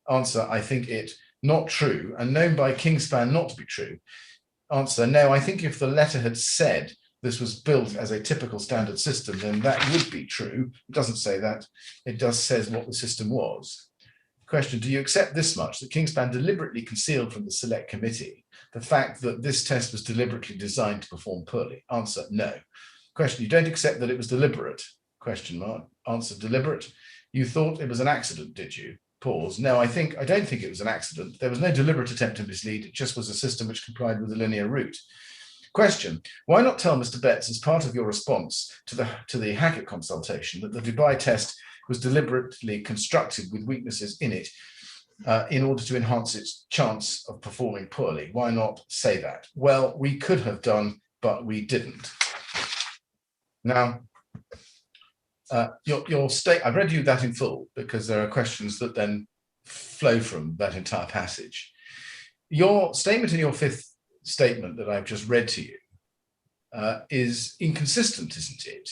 answer, I think it not true and known by Kingspan not to be true. Answer, no, I think if the letter had said this was built as a typical standard system, then that would be true. It doesn't say that. It does says what the system was. Question, do you accept this much, that Kingspan deliberately concealed from the select committee the fact that this test was deliberately designed to perform poorly? Answer, no. Question, you don't accept that it was deliberate? Question mark. Answer, deliberate. You thought it was an accident, did you? Pause. No, I don't think it was an accident. There was no deliberate attempt to mislead. It just was a system which complied with the linear route. Question, why not tell Mr. Betts as part of your response to the Hackett consultation that the Dubai test was deliberately constructed with weaknesses in it in order to enhance its chance of performing poorly? Why not say that? Well, we could have done, but we didn't. Now, your state, I've read you that in full because there are questions that then flow from that entire passage. Your statement in your 5th statement that I've just read to you is inconsistent, isn't it,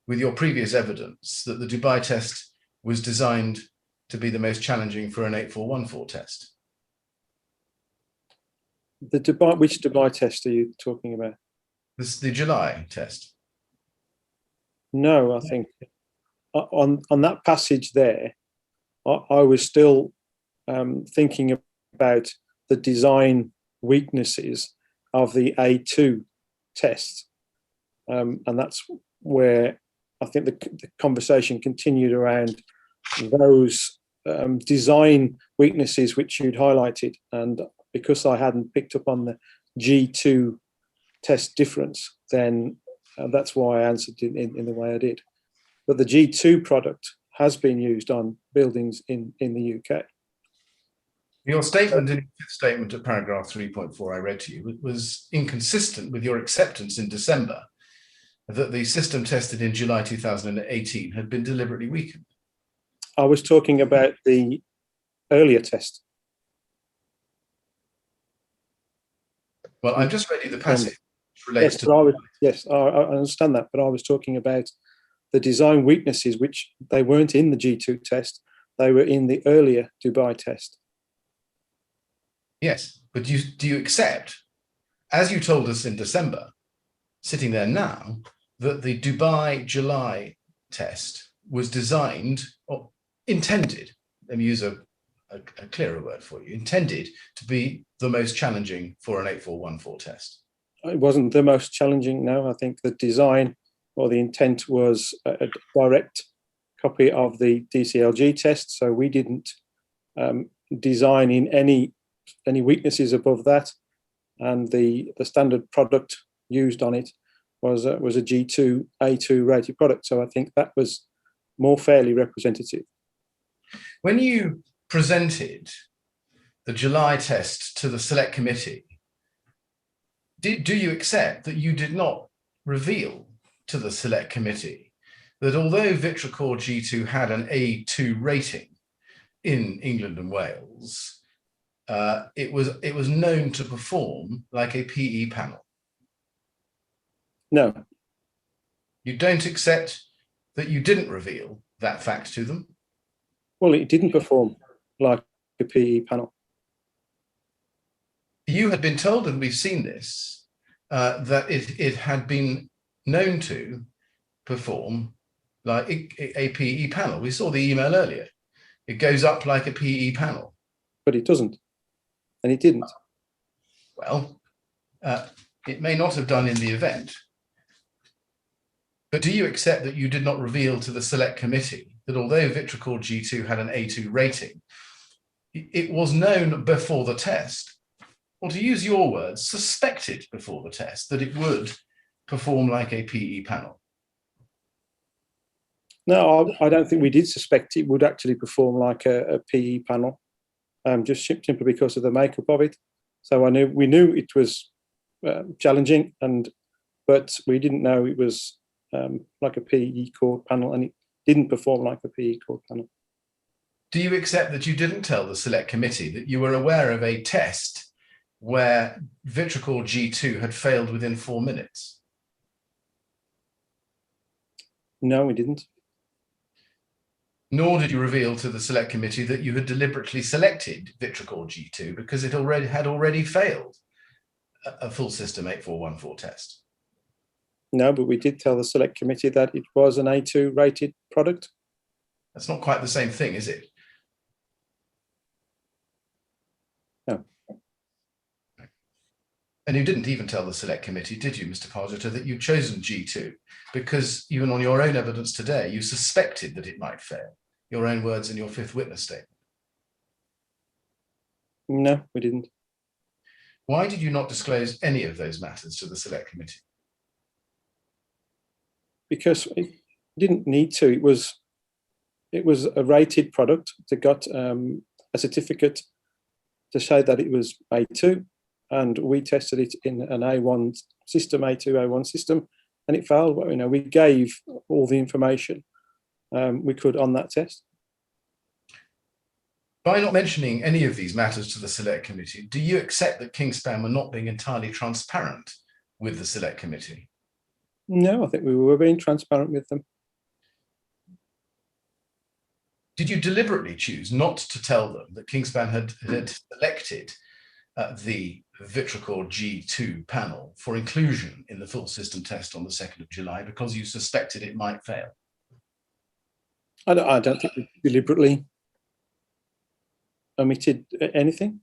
with your previous evidence that the Dubai test was designed to be the most challenging for an 8414 test? Which Dubai test are you talking about? This is the July test. No, I think on that passage there, I was still thinking about the design weaknesses of the A2 test, and that's where I think the conversation continued around those design weaknesses which you'd highlighted, and because I hadn't picked up on the G2 test difference, then that's why I answered in the way I did. But the G2 product has been used on buildings in the UK. Your statement, in your fifth statement at paragraph 3.4 I read to you, was inconsistent with your acceptance in December that the system tested in July 2018 had been deliberately weakened. I was talking about the earlier test. Well, I've just read you the passage which relates yes, to... Yes, I understand that, but I was talking about the design weaknesses, which they weren't in the G2 test, they were in the earlier Dubai test. Yes, but do you accept, as you told us in December, sitting there now, that the Dubai July test was designed or intended, let me use a clearer word for you, intended to be the most challenging for an 8414 test? It wasn't the most challenging, no. I think the design or the intent was a direct copy of the DCLG test, so we didn't design in any weaknesses above that, and the standard product used on it was a G2 A2 rated product, so I think that was more fairly representative. When you presented the July test to the select committee, do you accept that you did not reveal to the select committee that although Vitracor G2 had an A2 rating in England and Wales, it was known to perform like a PE panel? No. You don't accept that you didn't reveal that fact to them? Well, it didn't perform like a PE panel. You had been told, and we've seen this, that it had been known to perform like a PE panel. We saw the email earlier. It goes up like a PE panel. But it doesn't, and it didn't. Well, it may not have done in the event, but do you accept that you did not reveal to the select committee that although Vitracor G2 had an A2 rating, it was known before the test, or to use your words, suspected before the test, that it would perform like a PE panel? No, I don't think we did suspect it would actually perform like a PE panel, just simply because of the makeup of it. So we knew it was challenging, but we didn't know it was like a PE core panel, and it didn't perform like a PE core panel. Do you accept that you didn't tell the select committee that you were aware of a test where Vitracor G2 had failed within 4 minutes? No, we didn't. Nor did you reveal to the select committee that you had deliberately selected Vitracor G2 because it had already failed a full system 8414 test. No, but we did tell the select committee that it was an A2 rated product. That's not quite the same thing, is it? No. And you didn't even tell the select committee, did you, Mr. Pargeter, that you'd chosen G2 because even on your own evidence today, you suspected that it might fail? Your own words in your fifth witness statement. No, we didn't. Why did you not disclose any of those matters to the select committee? Because it didn't need to. It was a rated product that got a certificate to say that it was A2, and we tested it in an A1 system, A2, A1 system, and it failed. We gave all the information we could on that test. By not mentioning any of these matters to the select committee, do you accept that Kingspan were not being entirely transparent with the select committee? No, I think we were being transparent with them. Did you deliberately choose not to tell them that Kingspan had selected the Vitricor G2 panel for inclusion in the full system test on the 2nd of July because you suspected it might fail? I don't think we deliberately omitted anything.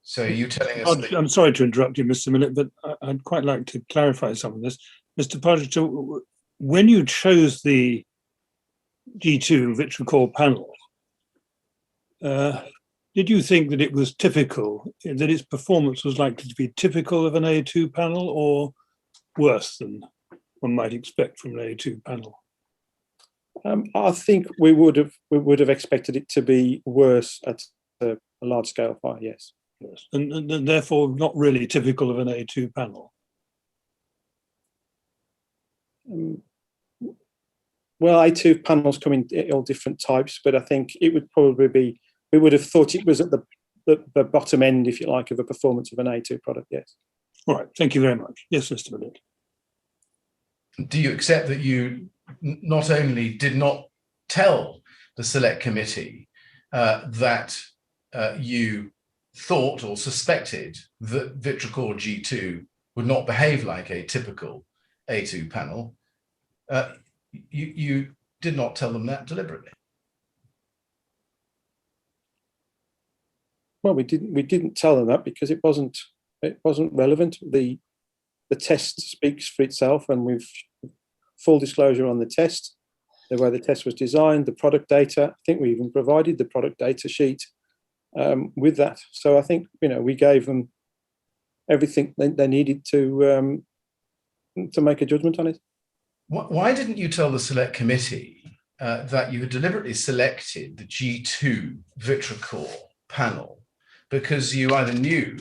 So are you telling us that— I'm sorry to interrupt you, Mr. Millett, but I'd quite like to clarify some of this. Mr. Pargeter, when you chose the G2 Vitricor panel, did you think that it was typical, that its performance was likely to be typical of an A2 panel or worse than one might expect from an A2 panel? I think we would have expected it to be worse at a large scale fire, yes. Yes. And therefore not really typical of an A2 panel. Well, A2 panels come in all different types, but I think it would probably be, we would have thought it was at the bottom end, if you like, of a performance of an A2 product, yes. All right, thank you very much. Yes, Mr. Millett. Do you accept that you not only did not tell the select committee that you thought or suspected that Vitricor G2 would not behave like a typical A2 panel, you did not tell them that deliberately? Well, we didn't tell them that because it wasn't relevant. The test speaks for itself, and we've full disclosure on the test, the way the test was designed, the product data. I think we even provided the product data sheet with that. So I think, you know, we gave them everything they needed to make a judgment on it. Why didn't you tell the select committee that you had deliberately selected the G2 Vitricor panel because you either knew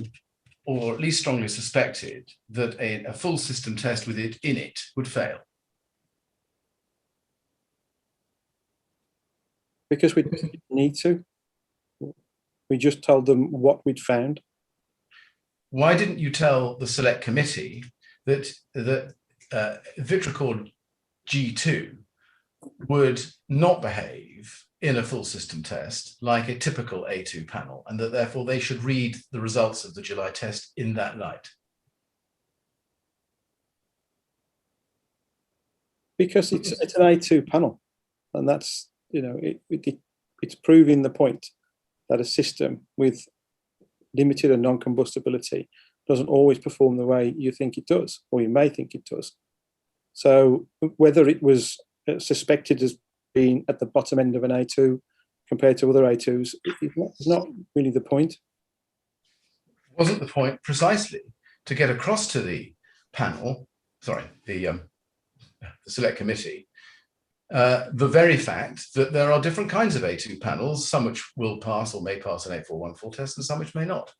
or at least strongly suspected that a full system test with it in it would fail? Because we didn't need to. We just told them what we'd found. Why didn't you tell the select committee that Vitricor G2 would not behave in a full system test like a typical A2 panel, and that therefore they should read the results of the July test in that light? Because it's an A2 panel, and that's, you know, it's proving the point that a system with limited and non-combustibility doesn't always perform the way you think it does, or you may think it does. So whether it was suspected as being at the bottom end of an A2 compared to other A2s, it's not really the point. Wasn't the point precisely to get across to the panel, sorry, the select committee, the very fact that there are different kinds of A2 panels, some which will pass or may pass an 8414 test and some which may not,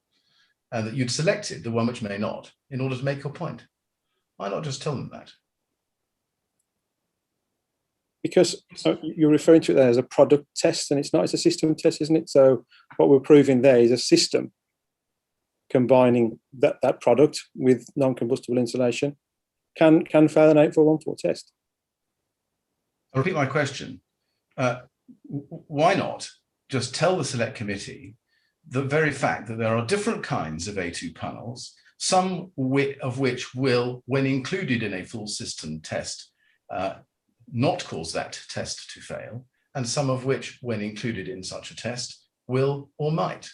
and that you'd selected the one which may not in order to make your point? Why not just tell them that? Because you're referring to it there as a product test, and it's not, it's a system test, isn't it? So what we're proving there is a system combining that product with non-combustible insulation can fail an 8414 test. I'll repeat my question. Why not just tell the select committee the very fact that there are different kinds of A2 panels, some of which will, when included in a full system test, not cause that test to fail, and some of which, when included in such a test, will or might?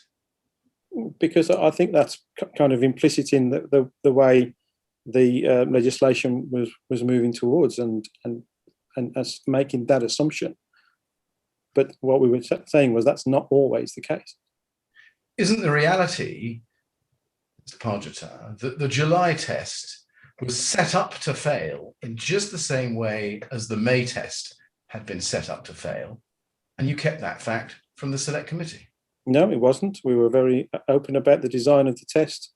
Because I think that's kind of implicit in the way the legislation was moving towards, and as making that assumption. But what we were saying was that's not always the case. Isn't the reality, Mr. Pargeter, that the July test was set up to fail in just the same way as the May test had been set up to fail, and you kept that fact from the select committee? No, it wasn't. We were very open about the design of the test.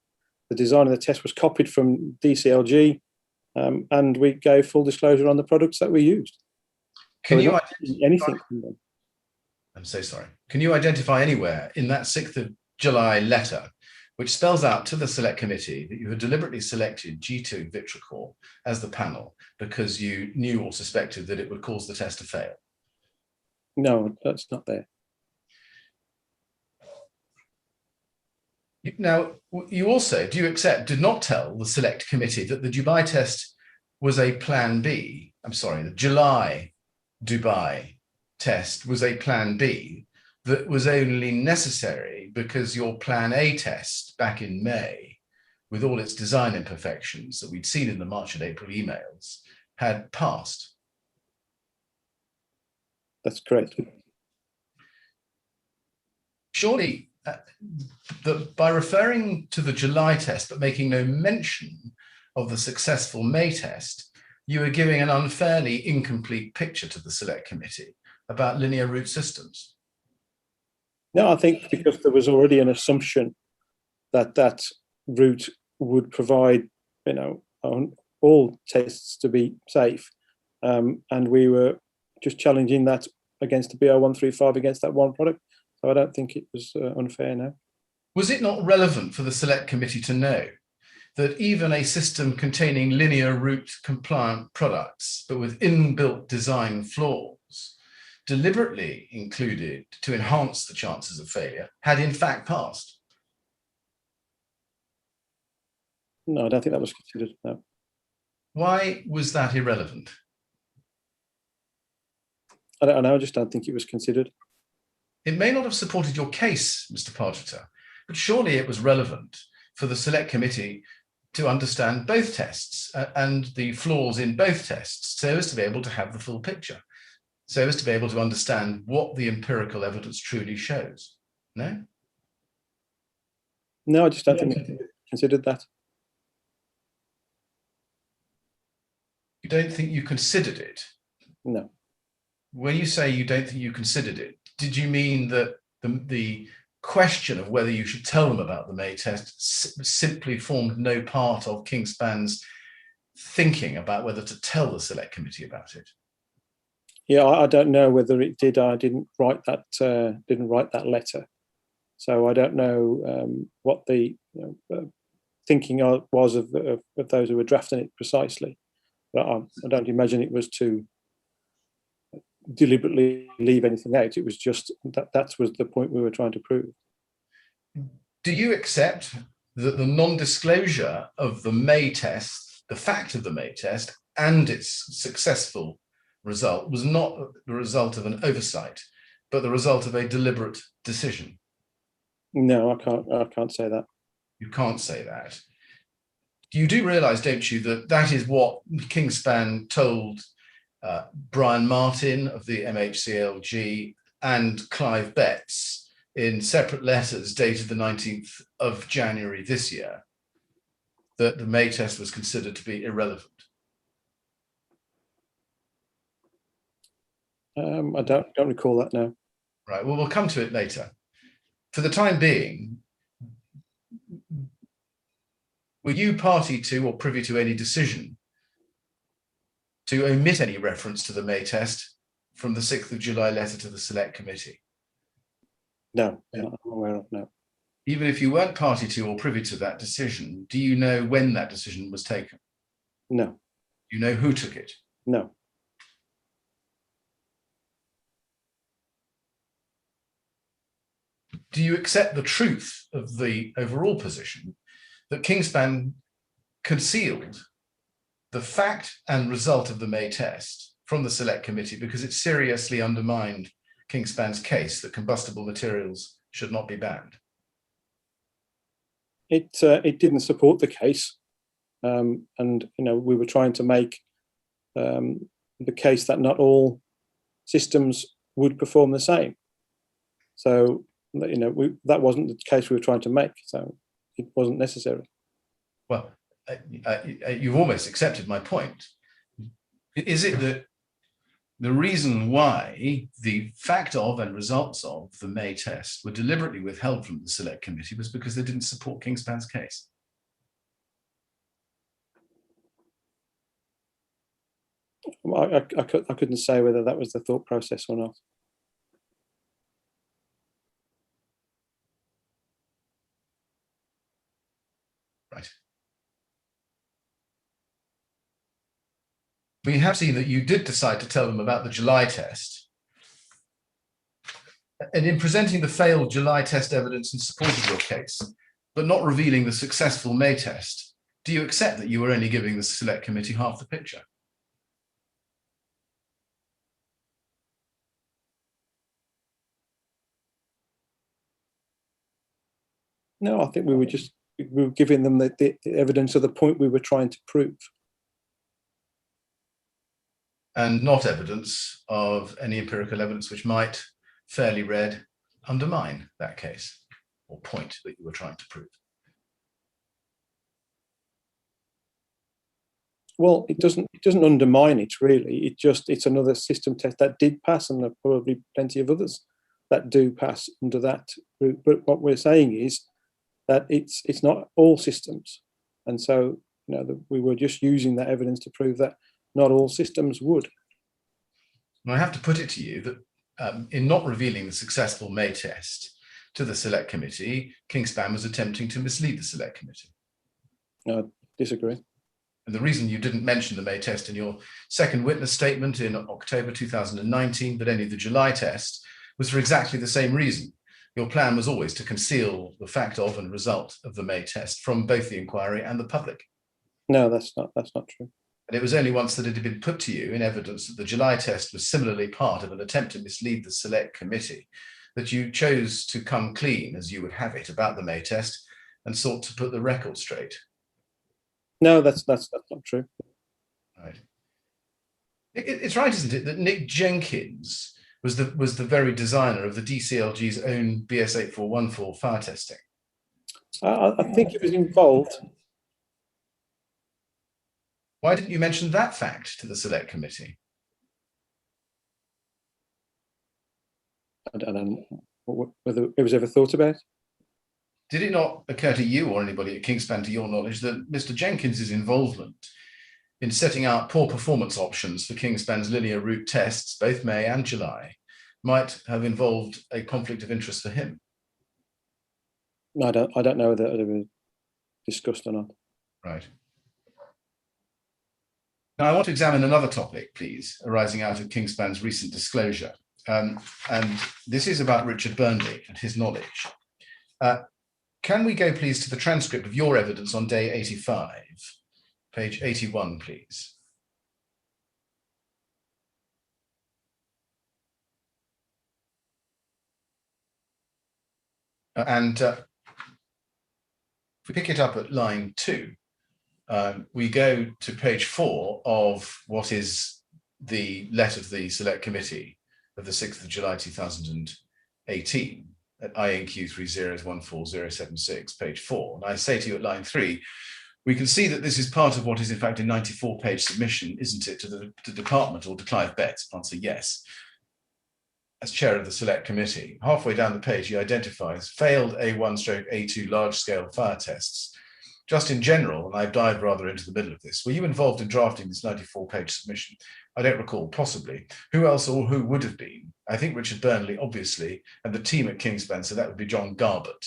The design of the test was copied from DCLG, and we gave full disclosure on the products that we used. Can you anything from them? I'm so sorry. Can you identify anywhere in that 6th of July letter which spells out to the select committee that you had deliberately selected G2 Vitricor as the panel because you knew or suspected that it would cause the test to fail? No, that's not there. Now, you also, do you accept, did not tell the select committee that the Dubai test was a plan B? I'm sorry, the July Dubai test was a plan B that was only necessary because your plan A test back in May, with all its design imperfections that we'd seen in the March and April emails, had passed. That's correct. Surely, by referring to the July test but making no mention of the successful May test, you are giving an unfairly incomplete picture to the select committee about linear route systems. No, I think because there was already an assumption that that route would provide, all tests to be safe, and we were just challenging that against the BR135 against that one product. So I don't think it was unfair now. Was it not relevant for the select committee to know that even a system containing linear route compliant products, but with inbuilt design flaws, deliberately included to enhance the chances of failure, had in fact passed? No, I don't think that was considered. No. Why was that irrelevant? I don't know. I just don't think it was considered. It may not have supported your case, Mr. Pargeter, but surely it was relevant for the select committee to understand both tests and the flaws in both tests, so as to be able to have the full picture, so as to be able to understand what the empirical evidence truly shows. No? No, I just don't think they considered that. You don't think you considered it? No. When you say you don't think you considered it, did you mean that the question of whether you should tell them about the May test simply formed no part of Kingspan's thinking about whether to tell the select committee about it? Yeah, I don't know whether it did. I didn't write that. Didn't write that letter, so I don't know what the thinking was of those who were drafting it precisely. But I don't imagine it was to deliberately leave anything out. It was just that was the point we were trying to prove. Do you accept that the non-disclosure of the May test, the fact of the May test and its successful result was not the result of an oversight, but the result of a deliberate decision? No, I can't say that. You can't say that. You do realise, don't you, that that is what Kingspan told Brian Martin of the MHCLG and Clive Betts in separate letters dated the 19th of January this year, that the May test was considered to be irrelevant. I don't recall that now. Right, well, we'll come to it later. For the time being, were you party to or privy to any decision to omit any reference to the May test from the 6th of July letter to the select committee? No, I'm not aware of. No. Even if you weren't party to or privy to that decision, do you know when that decision was taken? No. Do you know who took it? No. Do you accept the truth of the overall position that Kingspan concealed the fact and result of the May test from the select committee because it seriously undermined Kingspan's case that combustible materials should not be banned? It didn't support the case, and we were trying to make the case that not all systems would perform the same. So that wasn't the case we were trying to make. So it wasn't necessary. Well, you've almost accepted my point. Is it that the reason why the fact of and results of the May test were deliberately withheld from the select committee was because they didn't support Kingspan's case? I couldn't say whether that was the thought process or not. Right. We have seen that you did decide to tell them about the July test. And in presenting the failed July test evidence in support of your case, but not revealing the successful May test, do you accept that you were only giving the select committee half the picture? No, I think we were giving them the evidence of the point we were trying to prove. And not evidence of any empirical evidence which might, fairly read, undermine that case or point that you were trying to prove. Well, it doesn't undermine it really. It's another system test that did pass, and there are probably plenty of others that do pass under that route. But what we're saying is that it's not all systems, and so we were just using that evidence to prove that not all systems would. And I have to put it to you that in not revealing the successful May test to the select committee, Kingspan was attempting to mislead the select committee. No, I disagree. And the reason you didn't mention the May test in your second witness statement in October 2019, but only the July test, was for exactly the same reason. Your plan was always to conceal the fact of and result of the May test from both the inquiry and the public. No, that's not true. And it was only once that it had been put to you in evidence that the July test was similarly part of an attempt to mislead the select committee that you chose to come clean, as you would have it, about the May test and sought to put the record straight. No, that's not true. Right. It's right, isn't it, that Nick Jenkins was the very designer of the DCLG's own BS8414 fire testing? I think he was involved. Why didn't you mention that fact to the select committee? I don't know whether it was ever thought about. Did it not occur to you or anybody at Kingspan, to your knowledge, that Mr. Jenkins's involvement in setting out poor performance options for Kingspan's linear route tests, both May and July, might have involved a conflict of interest for him? No, I don't know whether it was discussed or not. Right. Now, I want to examine another topic, please, arising out of Kingspan's recent disclosure. And this is about Richard Burnley and his knowledge. Can we go, please, to the transcript of your evidence on day 85, page 81, please? And if we pick it up at line 2, we go to page 4 of what is the letter to the select committee of the 6th of July 2018 at INQ 3014076, page 4. And I say to you at line 3, we can see that this is part of what is in fact a 94-page submission, isn't it, to the department, or to Clive Betts? Answer yes. As chair of the select committee, halfway down the page, he identifies failed A1/A2 large-scale fire tests. Just in general, and I've dived rather into the middle of this, were you involved in drafting this 94-page submission? I don't recall, possibly. Who else or who would have been? I think Richard Burnley, obviously, and the team at Kingspan, so that would be John Garbett.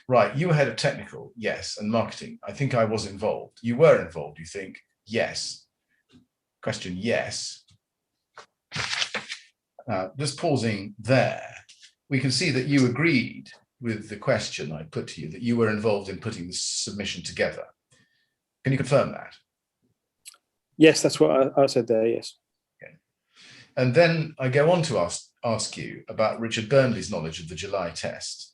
Right, you were head of technical, yes, and marketing. I think I was involved. You were involved, you think? Yes. Question, yes. Just pausing there, we can see that you agreed with the question I put to you, that you were involved in putting the submission together. Can you confirm that? Yes, that's what I said there, yes. Okay. And then I go on to ask you about Richard Burnley's knowledge of the July test,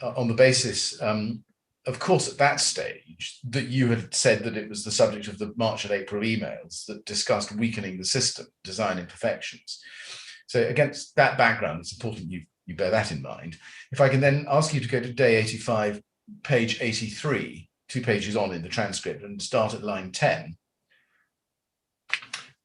on the basis, of course, at that stage, that you had said that it was the subject of the March and April emails that discussed weakening the system, design imperfections. So against that background, it's important you bear that in mind. If I can then ask you to go to day 85, page 83, 2 pages on in the transcript, and start at line 10.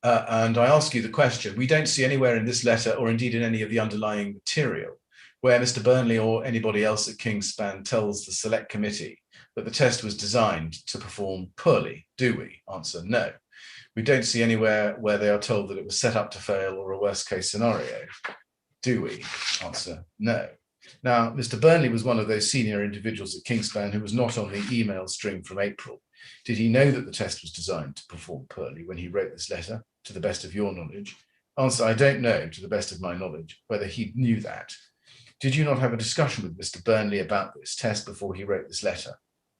And I ask you the question, we don't see anywhere in this letter, or indeed in any of the underlying material, where Mr. Burnley or anybody else at Kingspan tells the select committee that the test was designed to perform poorly, do we? Answer, no. We don't see anywhere where they are told that it was set up to fail or a worst case scenario, do we? Answer, no. Now, Mr. Burnley was one of those senior individuals at Kingspan who was not on the email string from April. Did he know that the test was designed to perform poorly when he wrote this letter, to the best of your knowledge? Answer, I don't know, to the best of my knowledge, whether he knew that. Did you not have a discussion with Mr. Burnley about this test before he wrote this letter?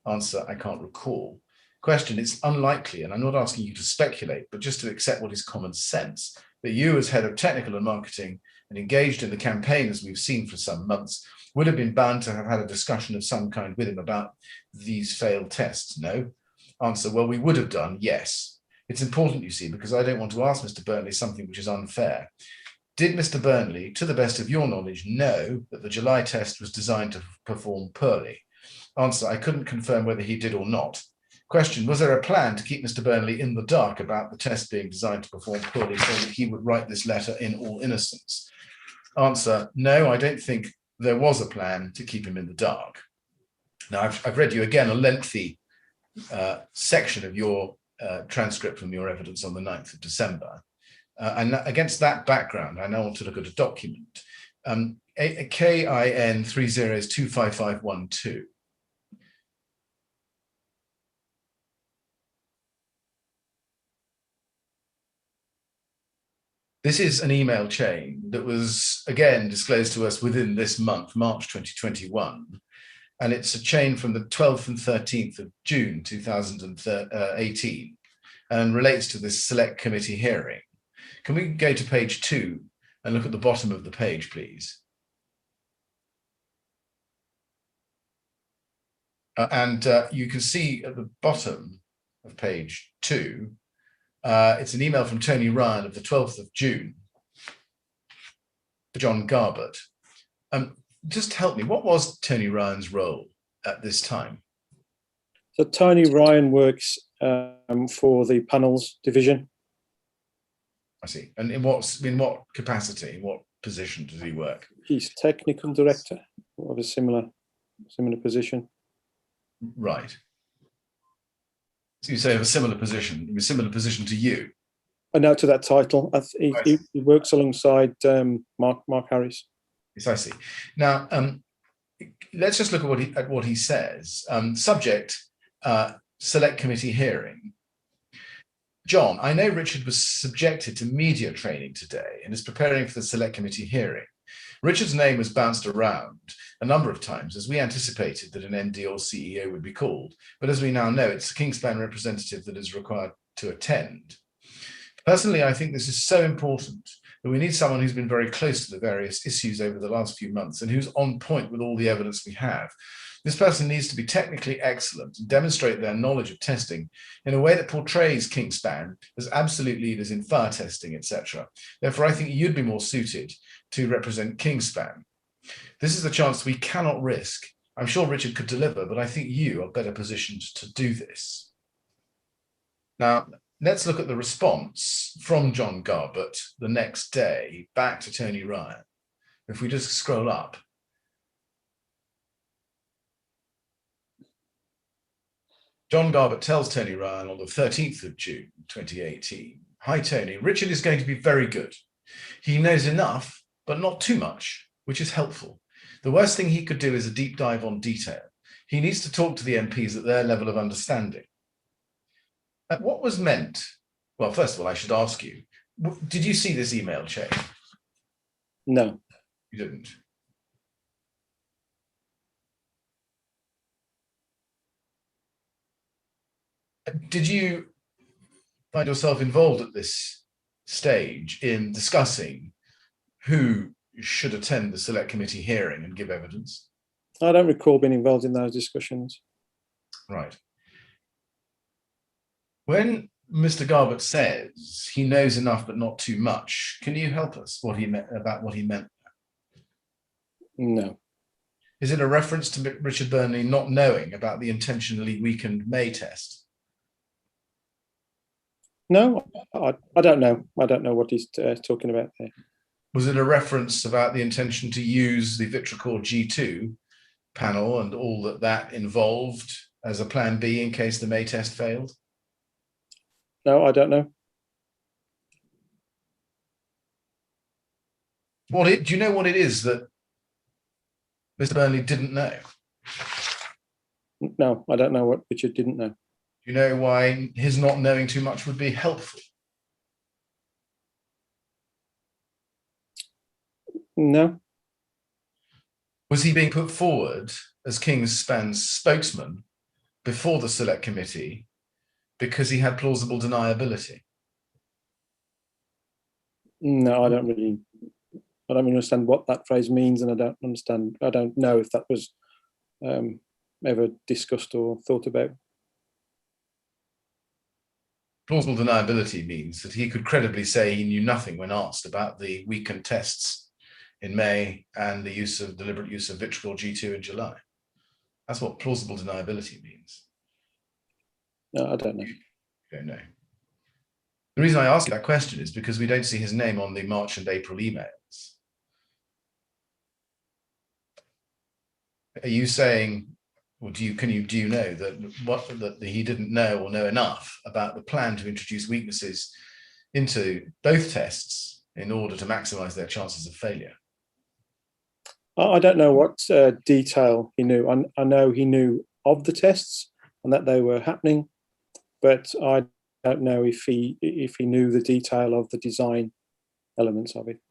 Answer, I can't recall. Question, it's unlikely, and I'm not asking you to speculate, but just to accept what is common sense, that you as head of technical and marketing and engaged in the campaign as we've seen for some months, would have been bound to have had a discussion of some kind with him about these failed tests. No? Answer, well, we would have done, yes. It's important, you see, because I don't want to ask Mr. Burnley something which is unfair. Did Mr. Burnley, to the best of your knowledge, know that the July test was designed to perform poorly? Answer, I couldn't confirm whether he did or not. Question, was there a plan to keep Mr. Burnley in the dark about the test being designed to perform poorly so that he would write this letter in all innocence? Answer, no, I don't think there was a plan to keep him in the dark. Now, I've read you again a lengthy section of your transcript from your evidence on the 9th of December. And against that background, I now want to look at a document, KIN 3025512. This is an email chain that was, again, disclosed to us within this month, March 2021. And it's a chain from the 12th and 13th of June 2018 and relates to this select committee hearing. Can we go to page 2 and look at the bottom of the page, please? You can see at the bottom of page 2, it's an email from Tony Ryan of the 12th of June to John Garbett. Just help me, what was Tony Ryan's role at this time? So Tony Ryan works for the panels division. I see. And in what capacity, in what position does he work? He's technical director of a similar position. Right. So you say of a similar position to you? No, to that title. He works alongside Mark Harris. Yes, I see. Now, let's just look at what he says. Subject, select committee hearing. John, I know Richard was subjected to media training today and is preparing for the select committee hearing. Richard's name was bounced around a number of times as we anticipated that an MD or CEO would be called, but as we now know, it's the Kingspan representative that is required to attend. Personally, I think this is so important that we need someone who's been very close to the various issues over the last few months and who's on point with all the evidence we have. This person needs to be technically excellent and demonstrate their knowledge of testing in a way that portrays Kingspan as absolute leaders in fire testing, etc. Therefore, I think you'd be more suited to represent Kingspan. This is a chance we cannot risk. I'm sure Richard could deliver, but I think you are better positioned to do this. Now, let's look at the response from John Garbett the next day back to Tony Ryan. If we just scroll up. John Garbett tells Tony Ryan on the 13th of June, 2018, "Hi, Tony. Richard is going to be very good. He knows enough, but not too much, which is helpful. The worst thing he could do is a deep dive on detail. He needs to talk to the MPs at their level of understanding." What was meant? Well, first of all, I should ask you, did you see this email chain? No. You didn't? Did you find yourself involved at this stage in discussing who should attend the select committee hearing and give evidence? I don't recall being involved in those discussions. Right. When Mr. Garbett says he knows enough but not too much, can you help us what he meant? No. Is it a reference to Richard Burnley not knowing about the intentionally weakened May test? No, I don't know. I don't know what he's talking about there. Was it a reference about the intention to use the Vitracor G2 panel and all that involved as a plan B in case the May test failed? No, I don't know. Do you know what it is that Mr. Burnley didn't know? No, I don't know what Richard didn't know. Do you know why his not knowing too much would be helpful? No. Was he being put forward as Kingspan's spokesman before the select committee because he had plausible deniability? No, I don't really understand what that phrase means, and I don't know if that was ever discussed or thought about. Plausible deniability means that he could credibly say he knew nothing when asked about the weakened tests in May and the deliberate use of vitriol G2 in July. That's what plausible deniability means. No, I don't know. You don't know. The reason I ask you that question is because we don't see his name on the March and April emails. Are you saying, or do you know that he didn't know or know enough about the plan to introduce weaknesses into both tests in order to maximize their chances of failure? I don't know what detail he knew. I know he knew of the tests and that they were happening, but I don't know if he knew the detail of the design elements of it.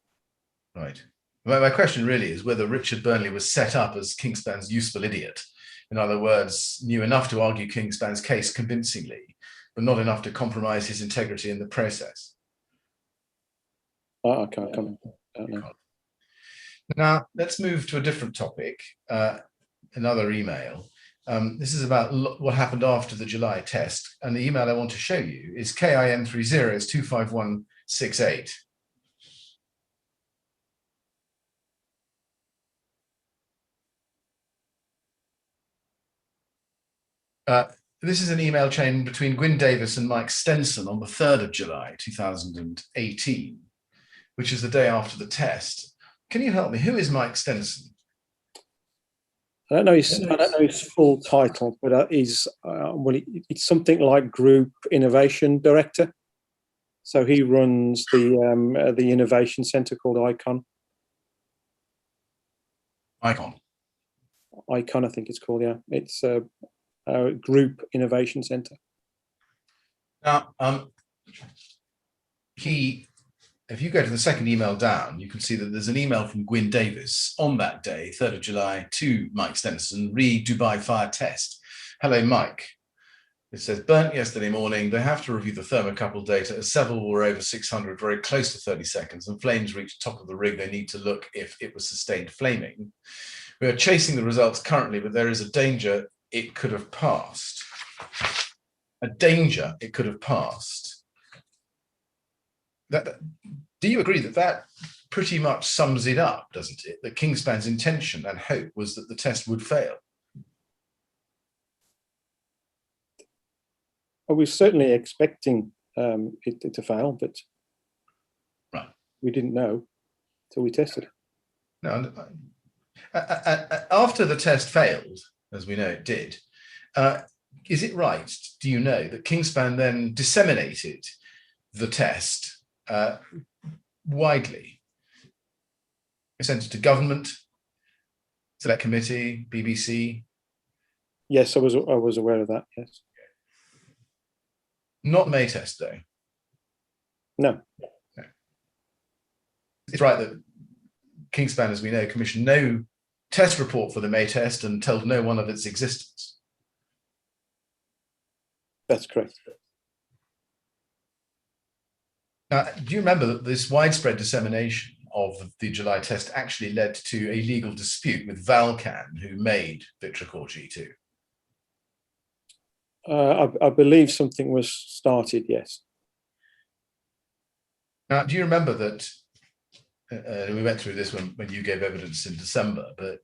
Right. My question really is whether Richard Burnley was set up as Kingspan's useful idiot. In other words, knew enough to argue Kingspan's case convincingly, but not enough to compromise his integrity in the process. I can't comment. I don't know. Now, let's move to a different topic, another email. This is about what happened after the July test. And the email I want to show you is KIN30 25168. This is an email chain between Gwyn Davis and Mike Stenson on the 3rd of July, 2018, which is the day after the test. Can you help me? Who is Mike Stenson? I don't know his full title, but it's something like Group Innovation Director. So he runs the innovation centre called Icon. Icon, I think it's called. Yeah, it's a Group Innovation Centre. Now, if you go to the second email down, you can see that there's an email from Gwyn Davis on that day, 3rd of July, to Mike Stenson, re-Dubai fire test. Hello, Mike. It says, burnt yesterday morning. They have to review the thermocouple data as several were over 600, very close to 30 seconds, and flames reached top of the rig. They need to look if it was sustained flaming. We are chasing the results currently, but there is a danger it could have passed. A danger it could have passed. Do you agree that that pretty much sums it up, doesn't it? That Kingspan's intention and hope was that the test would fail. I was certainly expecting it to fail, but right, we didn't know until we tested. No, after the test failed, as we know it did, is it right, do you know, that Kingspan then disseminated the test widely? Sent it to government, select committee, BBC? Yes, I was aware of that, yes. Not May test, though? No. It's right that Kingspan, as we know, commissioned no test report for the May test and told no one of its existence. That's correct. Do you remember that this widespread dissemination of the July test actually led to a legal dispute with Valcan, who made Vitracor G2? I believe something was started, yes. Now, do you remember that we went through this when you gave evidence in December, but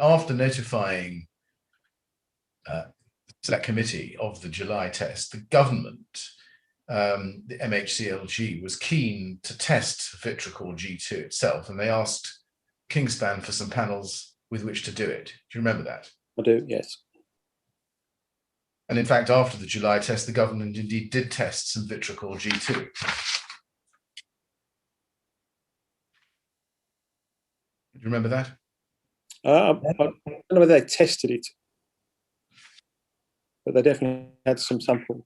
after notifying the select committee of the July test, the government, the MHCLG, was keen to test Vitracor G2 itself, and they asked Kingspan for some panels with which to do it. Do you remember that? I do, yes. And in fact, after the July test, the government indeed did test some Vitracor G2. Do you remember that? I don't know whether they tested it, but they definitely had some samples.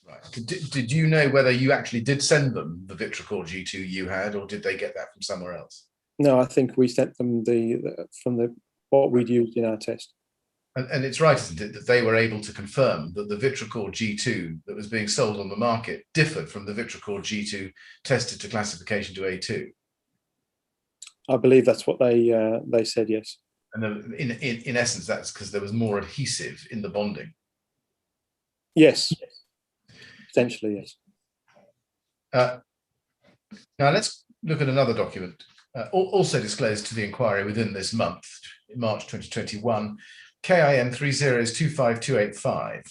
Right. Did you know whether you actually did send them the Vitracor G2 you had, or did they get that from somewhere else? No, I think we sent them what we'd used in our test. And it's right, isn't it, that they were able to confirm that the Vitracor G2 that was being sold on the market differed from the Vitracor G2 tested to classification to A2. I believe that's what they said, yes. And in essence, that's because there was more adhesive in the bonding. Yes, potentially, yes. Now let's look at another document, also disclosed to the inquiry within this month, in March 2021, KIN 3025285.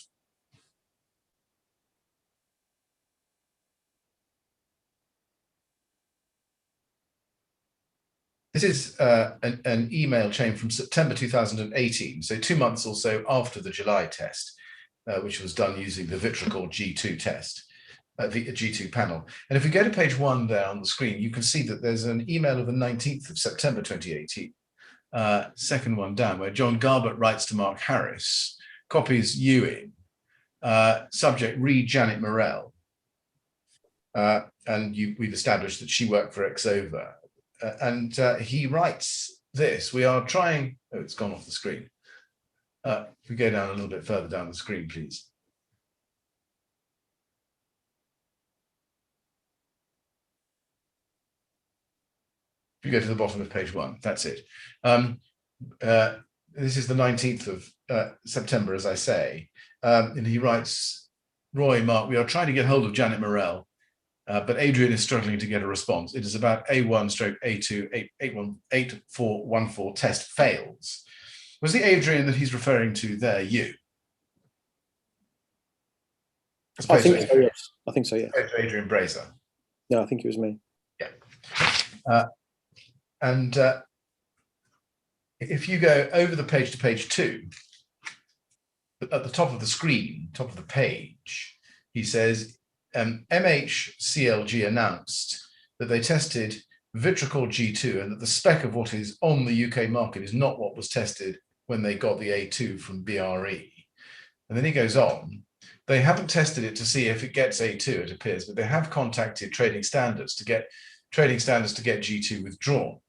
This is an email chain from September 2018, so 2 months or so after the July test, which was done using the Vitracor G2 test, the G2 panel. And if we go to page 1 there on the screen, you can see that there's an email of the 19th of September 2018, second one down, where John Garbett writes to Mark Harris, copies you in, subject read Janet Morell, and we've established that she worked for Exova. And he writes this: we are trying, oh, it's gone off the screen. If we go down a little bit further down the screen, please. If you go to the bottom of page 1, that's it. This is the 19th of September, as I say. And he writes, Roy, Mark, we are trying to get hold of Janet Morell, but Adrian is struggling to get a response. It is about A1/A2 8414 test fails. Was the Adrian that he's referring to there you? I think so, yes. I think so, yes. Adrian Brazer. No, I think it was me. Yeah. And if you go over the page to page 2, at the top of the screen, top of the page, he says, MHCLG announced that they tested Vitracor G2 and that the spec of what is on the UK market is not what was tested when they got the A2 from BRE. And then he goes on, they haven't tested it to see if it gets A2, it appears, but they have contacted trading standards to get G2 withdrawn.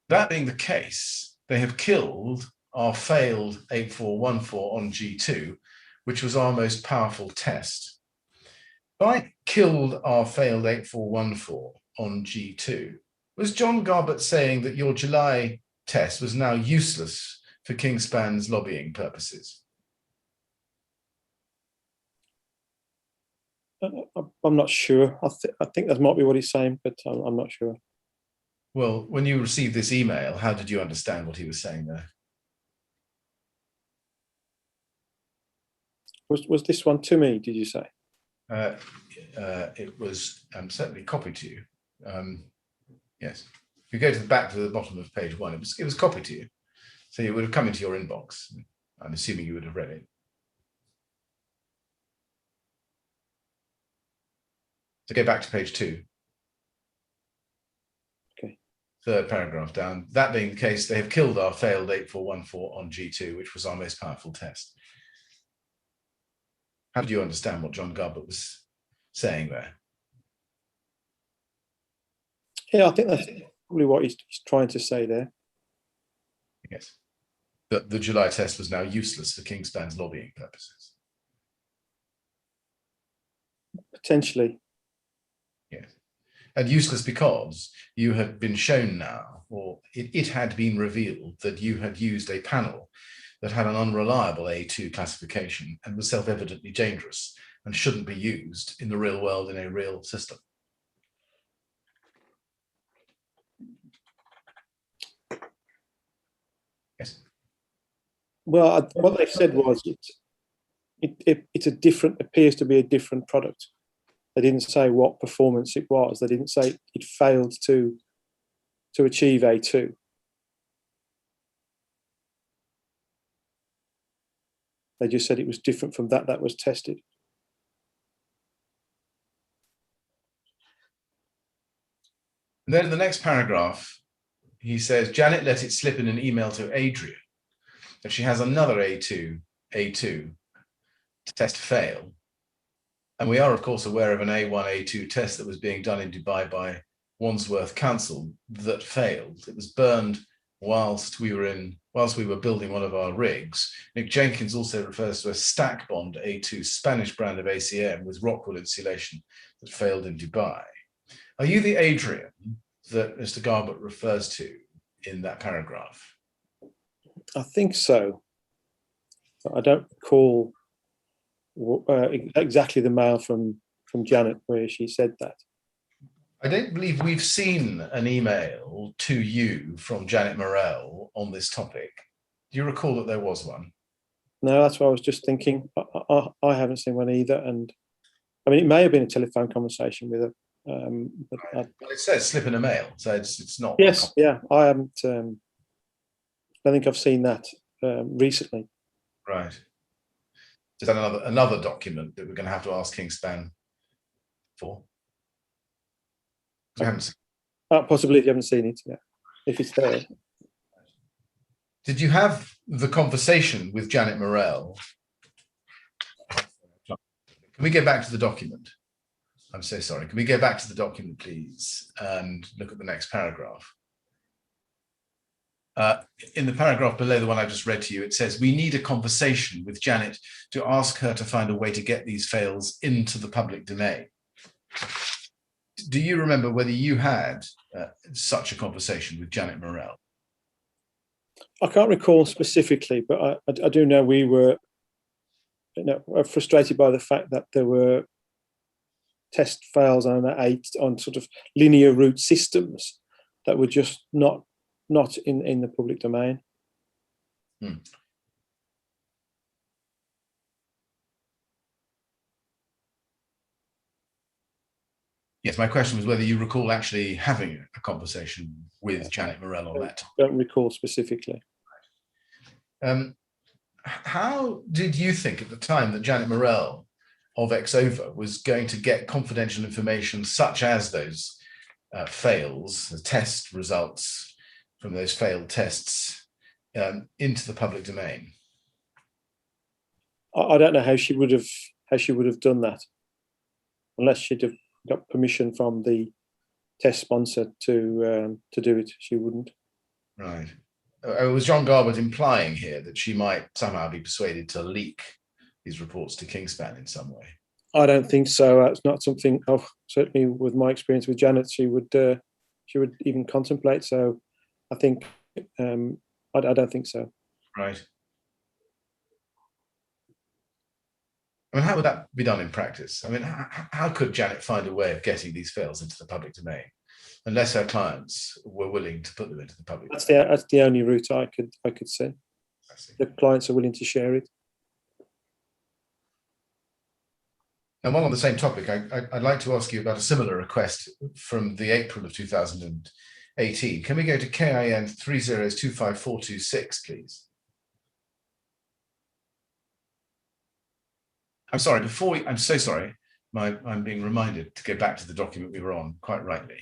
That being the case, they have killed our failed 8414 on G2, which was our most powerful test. By killed our failed 8414 on G2, was John Garbett saying that your July test was now useless for Kingspan's lobbying purposes? I'm not sure. I think that might be what he's saying, but I'm not sure. Well, when you received this email, how did you understand what he was saying there? Was this one to me, did you say? It was certainly copied to you. Yes. If you go to the bottom of page 1, it was copied to you. So it would have come into your inbox. I'm assuming you would have read it. So go back to page 2. Okay. Third paragraph down. That being the case, they have killed our failed 8414 on G2, which was our most powerful test. How did you understand what John Garbett was saying there? Yeah, I think that's probably what he's trying to say there. Yes. That the July test was now useless for Kingspan's lobbying purposes. Potentially. Yes. And useless because you had been shown now, or it had been revealed that you had used a panel that had an unreliable A2 classification and was self-evidently dangerous and shouldn't be used in the real world in a real system. Yes. Well, what they said was it's a different, appears to be a different product. They didn't say what performance it was. They didn't say it failed to achieve A2. They just said it was different from that was tested. And then in the next paragraph, he says, Janet let it slip in an email to Adrian that she has another A2 test fail. And we are, of course, aware of an A1, A2 test that was being done in Dubai by Wandsworth Council that failed. It was burned whilst we were building one of our rigs. Nick Jenkins also refers to a stack bond A2 Spanish brand of ACM with rockwool insulation that failed in Dubai. Are you the Adrian that Mr. Garbett refers to in that paragraph? I think so. I don't recall exactly the mail from Janet where she said that. I don't believe we've seen an email to you from Janet Morell on this topic. Do you recall that there was one? No, that's what I was just thinking. I haven't seen one either. And I mean, it may have been a telephone conversation with her. But it says slip in a mail, so it's not. Yes, yeah, I haven't. I think I've seen that recently. Right. Just another document that we're going to have to ask Kingspan for. I haven't seen. Possibly if you haven't seen it, yeah. If it's there. Did you have the conversation with Janet Morell? Can we go back to the document? I'm so sorry. Can we go back to the document, please, and look at the next paragraph? In the paragraph below the one I just read to you, it says, we need a conversation with Janet to ask her to find a way to get these fails into the public domain. Do you remember whether you had such a conversation with Janet Morell? I can't recall specifically, but I do know we were frustrated by the fact that there were test fails on sort of linear route systems that were just not in the public domain. Yes, my question was whether you recall actually having a conversation with Janet Morell on that. I don't recall specifically. How did you think at the time that Janet Morell of Exova was going to get confidential information such as those fails, the test results from those failed tests into the public domain? I don't know how she would have done that, unless she'd have got permission from the test sponsor to do it. She wouldn't. Right. Was John Garbett implying here that she might somehow be persuaded to leak these reports to Kingspan in some way? I don't think so. It's not something. Certainly, with my experience with Janet, she would even contemplate. So, I think I don't think so. Right. I mean, how would that be done in practice? I mean, how could Janet find a way of getting these fails into the public domain, unless her clients were willing to put them into the public domain? That's the only route I could see. The clients are willing to share it. And while on the same topic, I'd like to ask you about a similar request from the April of 2018. Can we go to KIN 3025426, please? I'm sorry, I'm so sorry. I'm being reminded to go back to the document we were on, quite rightly.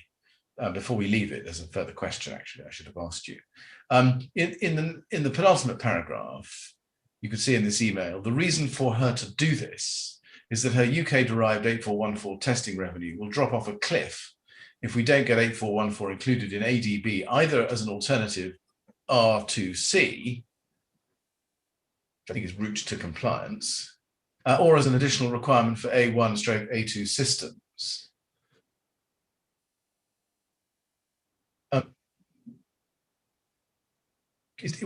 Before we leave it, there's a further question, actually, I should have asked you. In the penultimate paragraph, you can see in this email, the reason for her to do this is that her UK-derived 8414 testing revenue will drop off a cliff if we don't get 8414 included in ADB, either as an alternative R2C, which I think is route to compliance, or as an additional requirement for A1/A2 systems.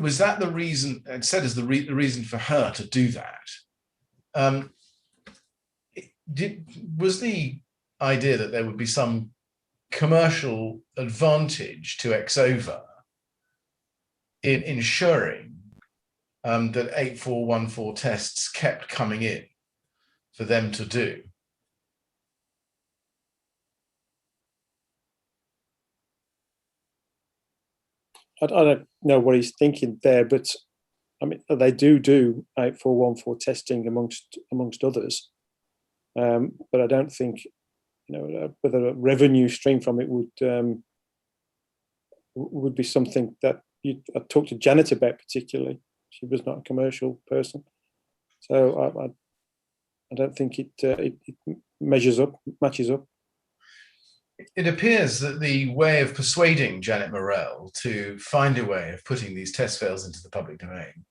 Was that the reason, it said as the reason for her to do that? Was the idea that there would be some commercial advantage to Exova in ensuring that 8414 tests kept coming in for them to do? I don't know what he's thinking there, but I mean, they do 8414 testing amongst others, but I don't think whether a revenue stream from it would be something that I talked to Janet about particularly. She was not a commercial person, so I don't think it matches up. It appears that the way of persuading Janet Morrell to find a way of putting these test fails into the public domain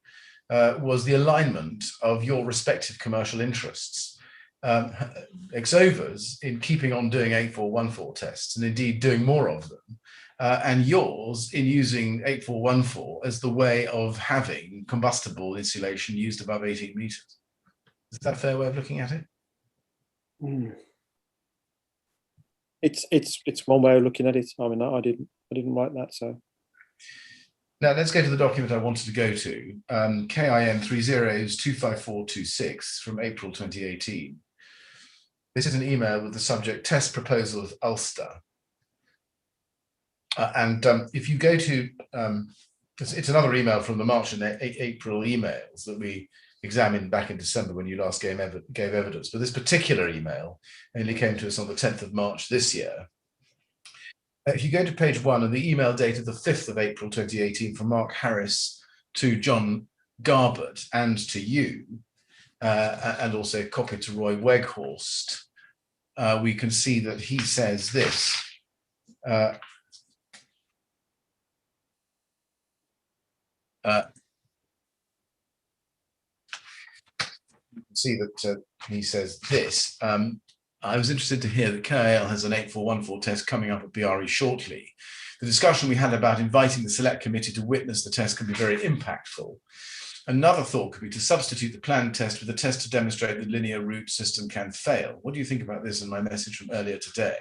was the alignment of your respective commercial interests. Exova's in keeping on doing 8414 tests and indeed doing more of them, and yours in using 8414 as the way of having combustible insulation used above 18 meters. Is that a fair way of looking at it? It's one way of looking at it. I mean, I didn't write that, so. Now let's go to the document I wanted to go to, KIN 30s25426 from April 2018. This is an email with the subject test proposal of Ulster. If you go to, it's another email from the March and April emails that we examined back in December when you last gave evidence, but this particular email only came to us on the 10th of March this year. If you go to page 1 of the email dated the 5th of April 2018 from Mark Harris to John Garbett and to you, and also copied to Roy Weghorst, we can see that he says this. You can see that he says this. I was interested to hear that KIL has an 8414 test coming up at BRE shortly. The discussion we had about inviting the select committee to witness the test can be very impactful. Another thought could be to substitute the planned test with a test to demonstrate the linear route system can fail. What do you think about this and my message from earlier today?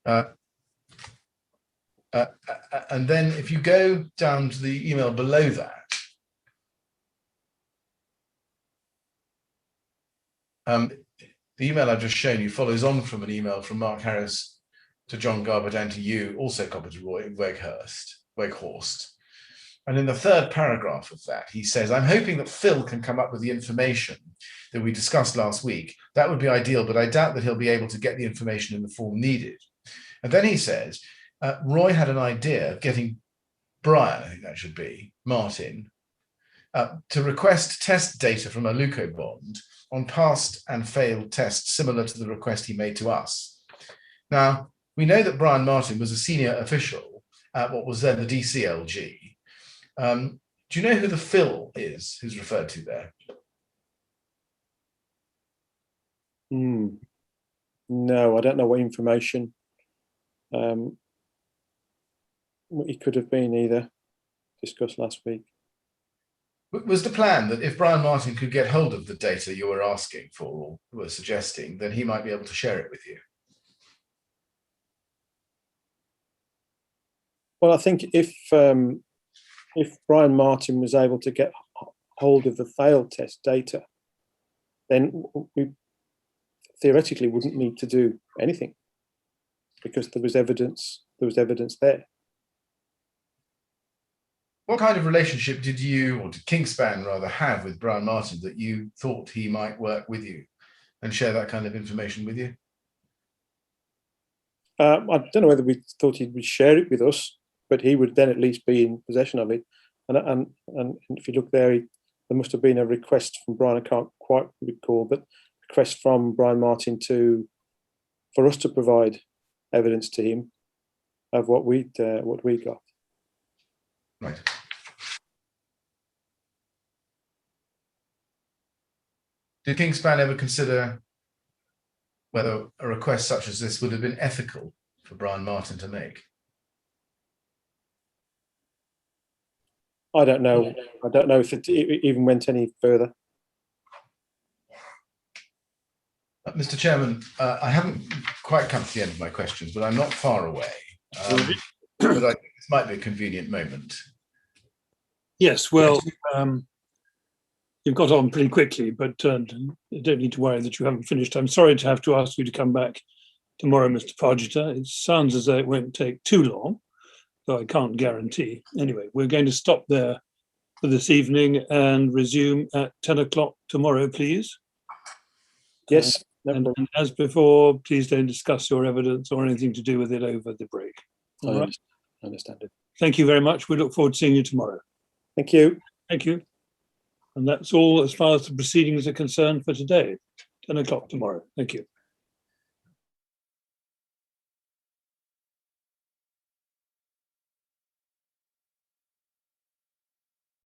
And then if you go down to the email below that, the email I've just shown you follows on from an email from Mark Harris to John Garbett and to you, also copied to Roy Weghorst. And in the third paragraph of that, he says, I'm hoping that Phil can come up with the information that we discussed last week. That would be ideal, but I doubt that he'll be able to get the information in the form needed. And then he says, Roy had an idea of getting Brian, I think that should be, Martin, to request test data from a leucobond on past and failed tests similar to the request he made to us. Now, we know that Brian Martin was a senior official at what was then the DCLG. Do you know who the Phil is who's referred to there? No, I don't know what information it could have been either discussed last week. Was the plan that if Brian Martin could get hold of the data you were asking for or were suggesting, then he might be able to share it with you? Well, I think if Brian Martin was able to get hold of the failed test data, then we theoretically wouldn't need to do anything because there was evidence there. What kind of relationship did you, or did Kingspan rather, have with Brian Martin that you thought he might work with you and share that kind of information with you? I don't know whether we thought he would share it with us, but he would then at least be in possession of it. And if you look there, there must have been a request from Brian. I can't quite recall, but request from Brian Martin for us to provide evidence to him of what we got. Right. Did Kingspan ever consider whether a request such as this would have been ethical for Brian Martin to make? I don't know. I don't know if it even went any further. Mr. Chairman, I haven't quite come to the end of my questions, but I'm not far away. But I think this might be a convenient moment. Yes, well, you've got on pretty quickly, but you don't need to worry that you haven't finished. I'm sorry to have to ask you to come back tomorrow, Mr. Pargeter. It sounds as though it won't take too long, though I can't guarantee. Anyway, we're going to stop there for this evening and resume at 10 o'clock tomorrow, please. Yes. And as before, please don't discuss your evidence or anything to do with it over the break. All right. I understand it. Thank you very much. We look forward to seeing you tomorrow. Thank you. Thank you. And that's all as far as the proceedings are concerned for today. 10 o'clock tomorrow. Thank you.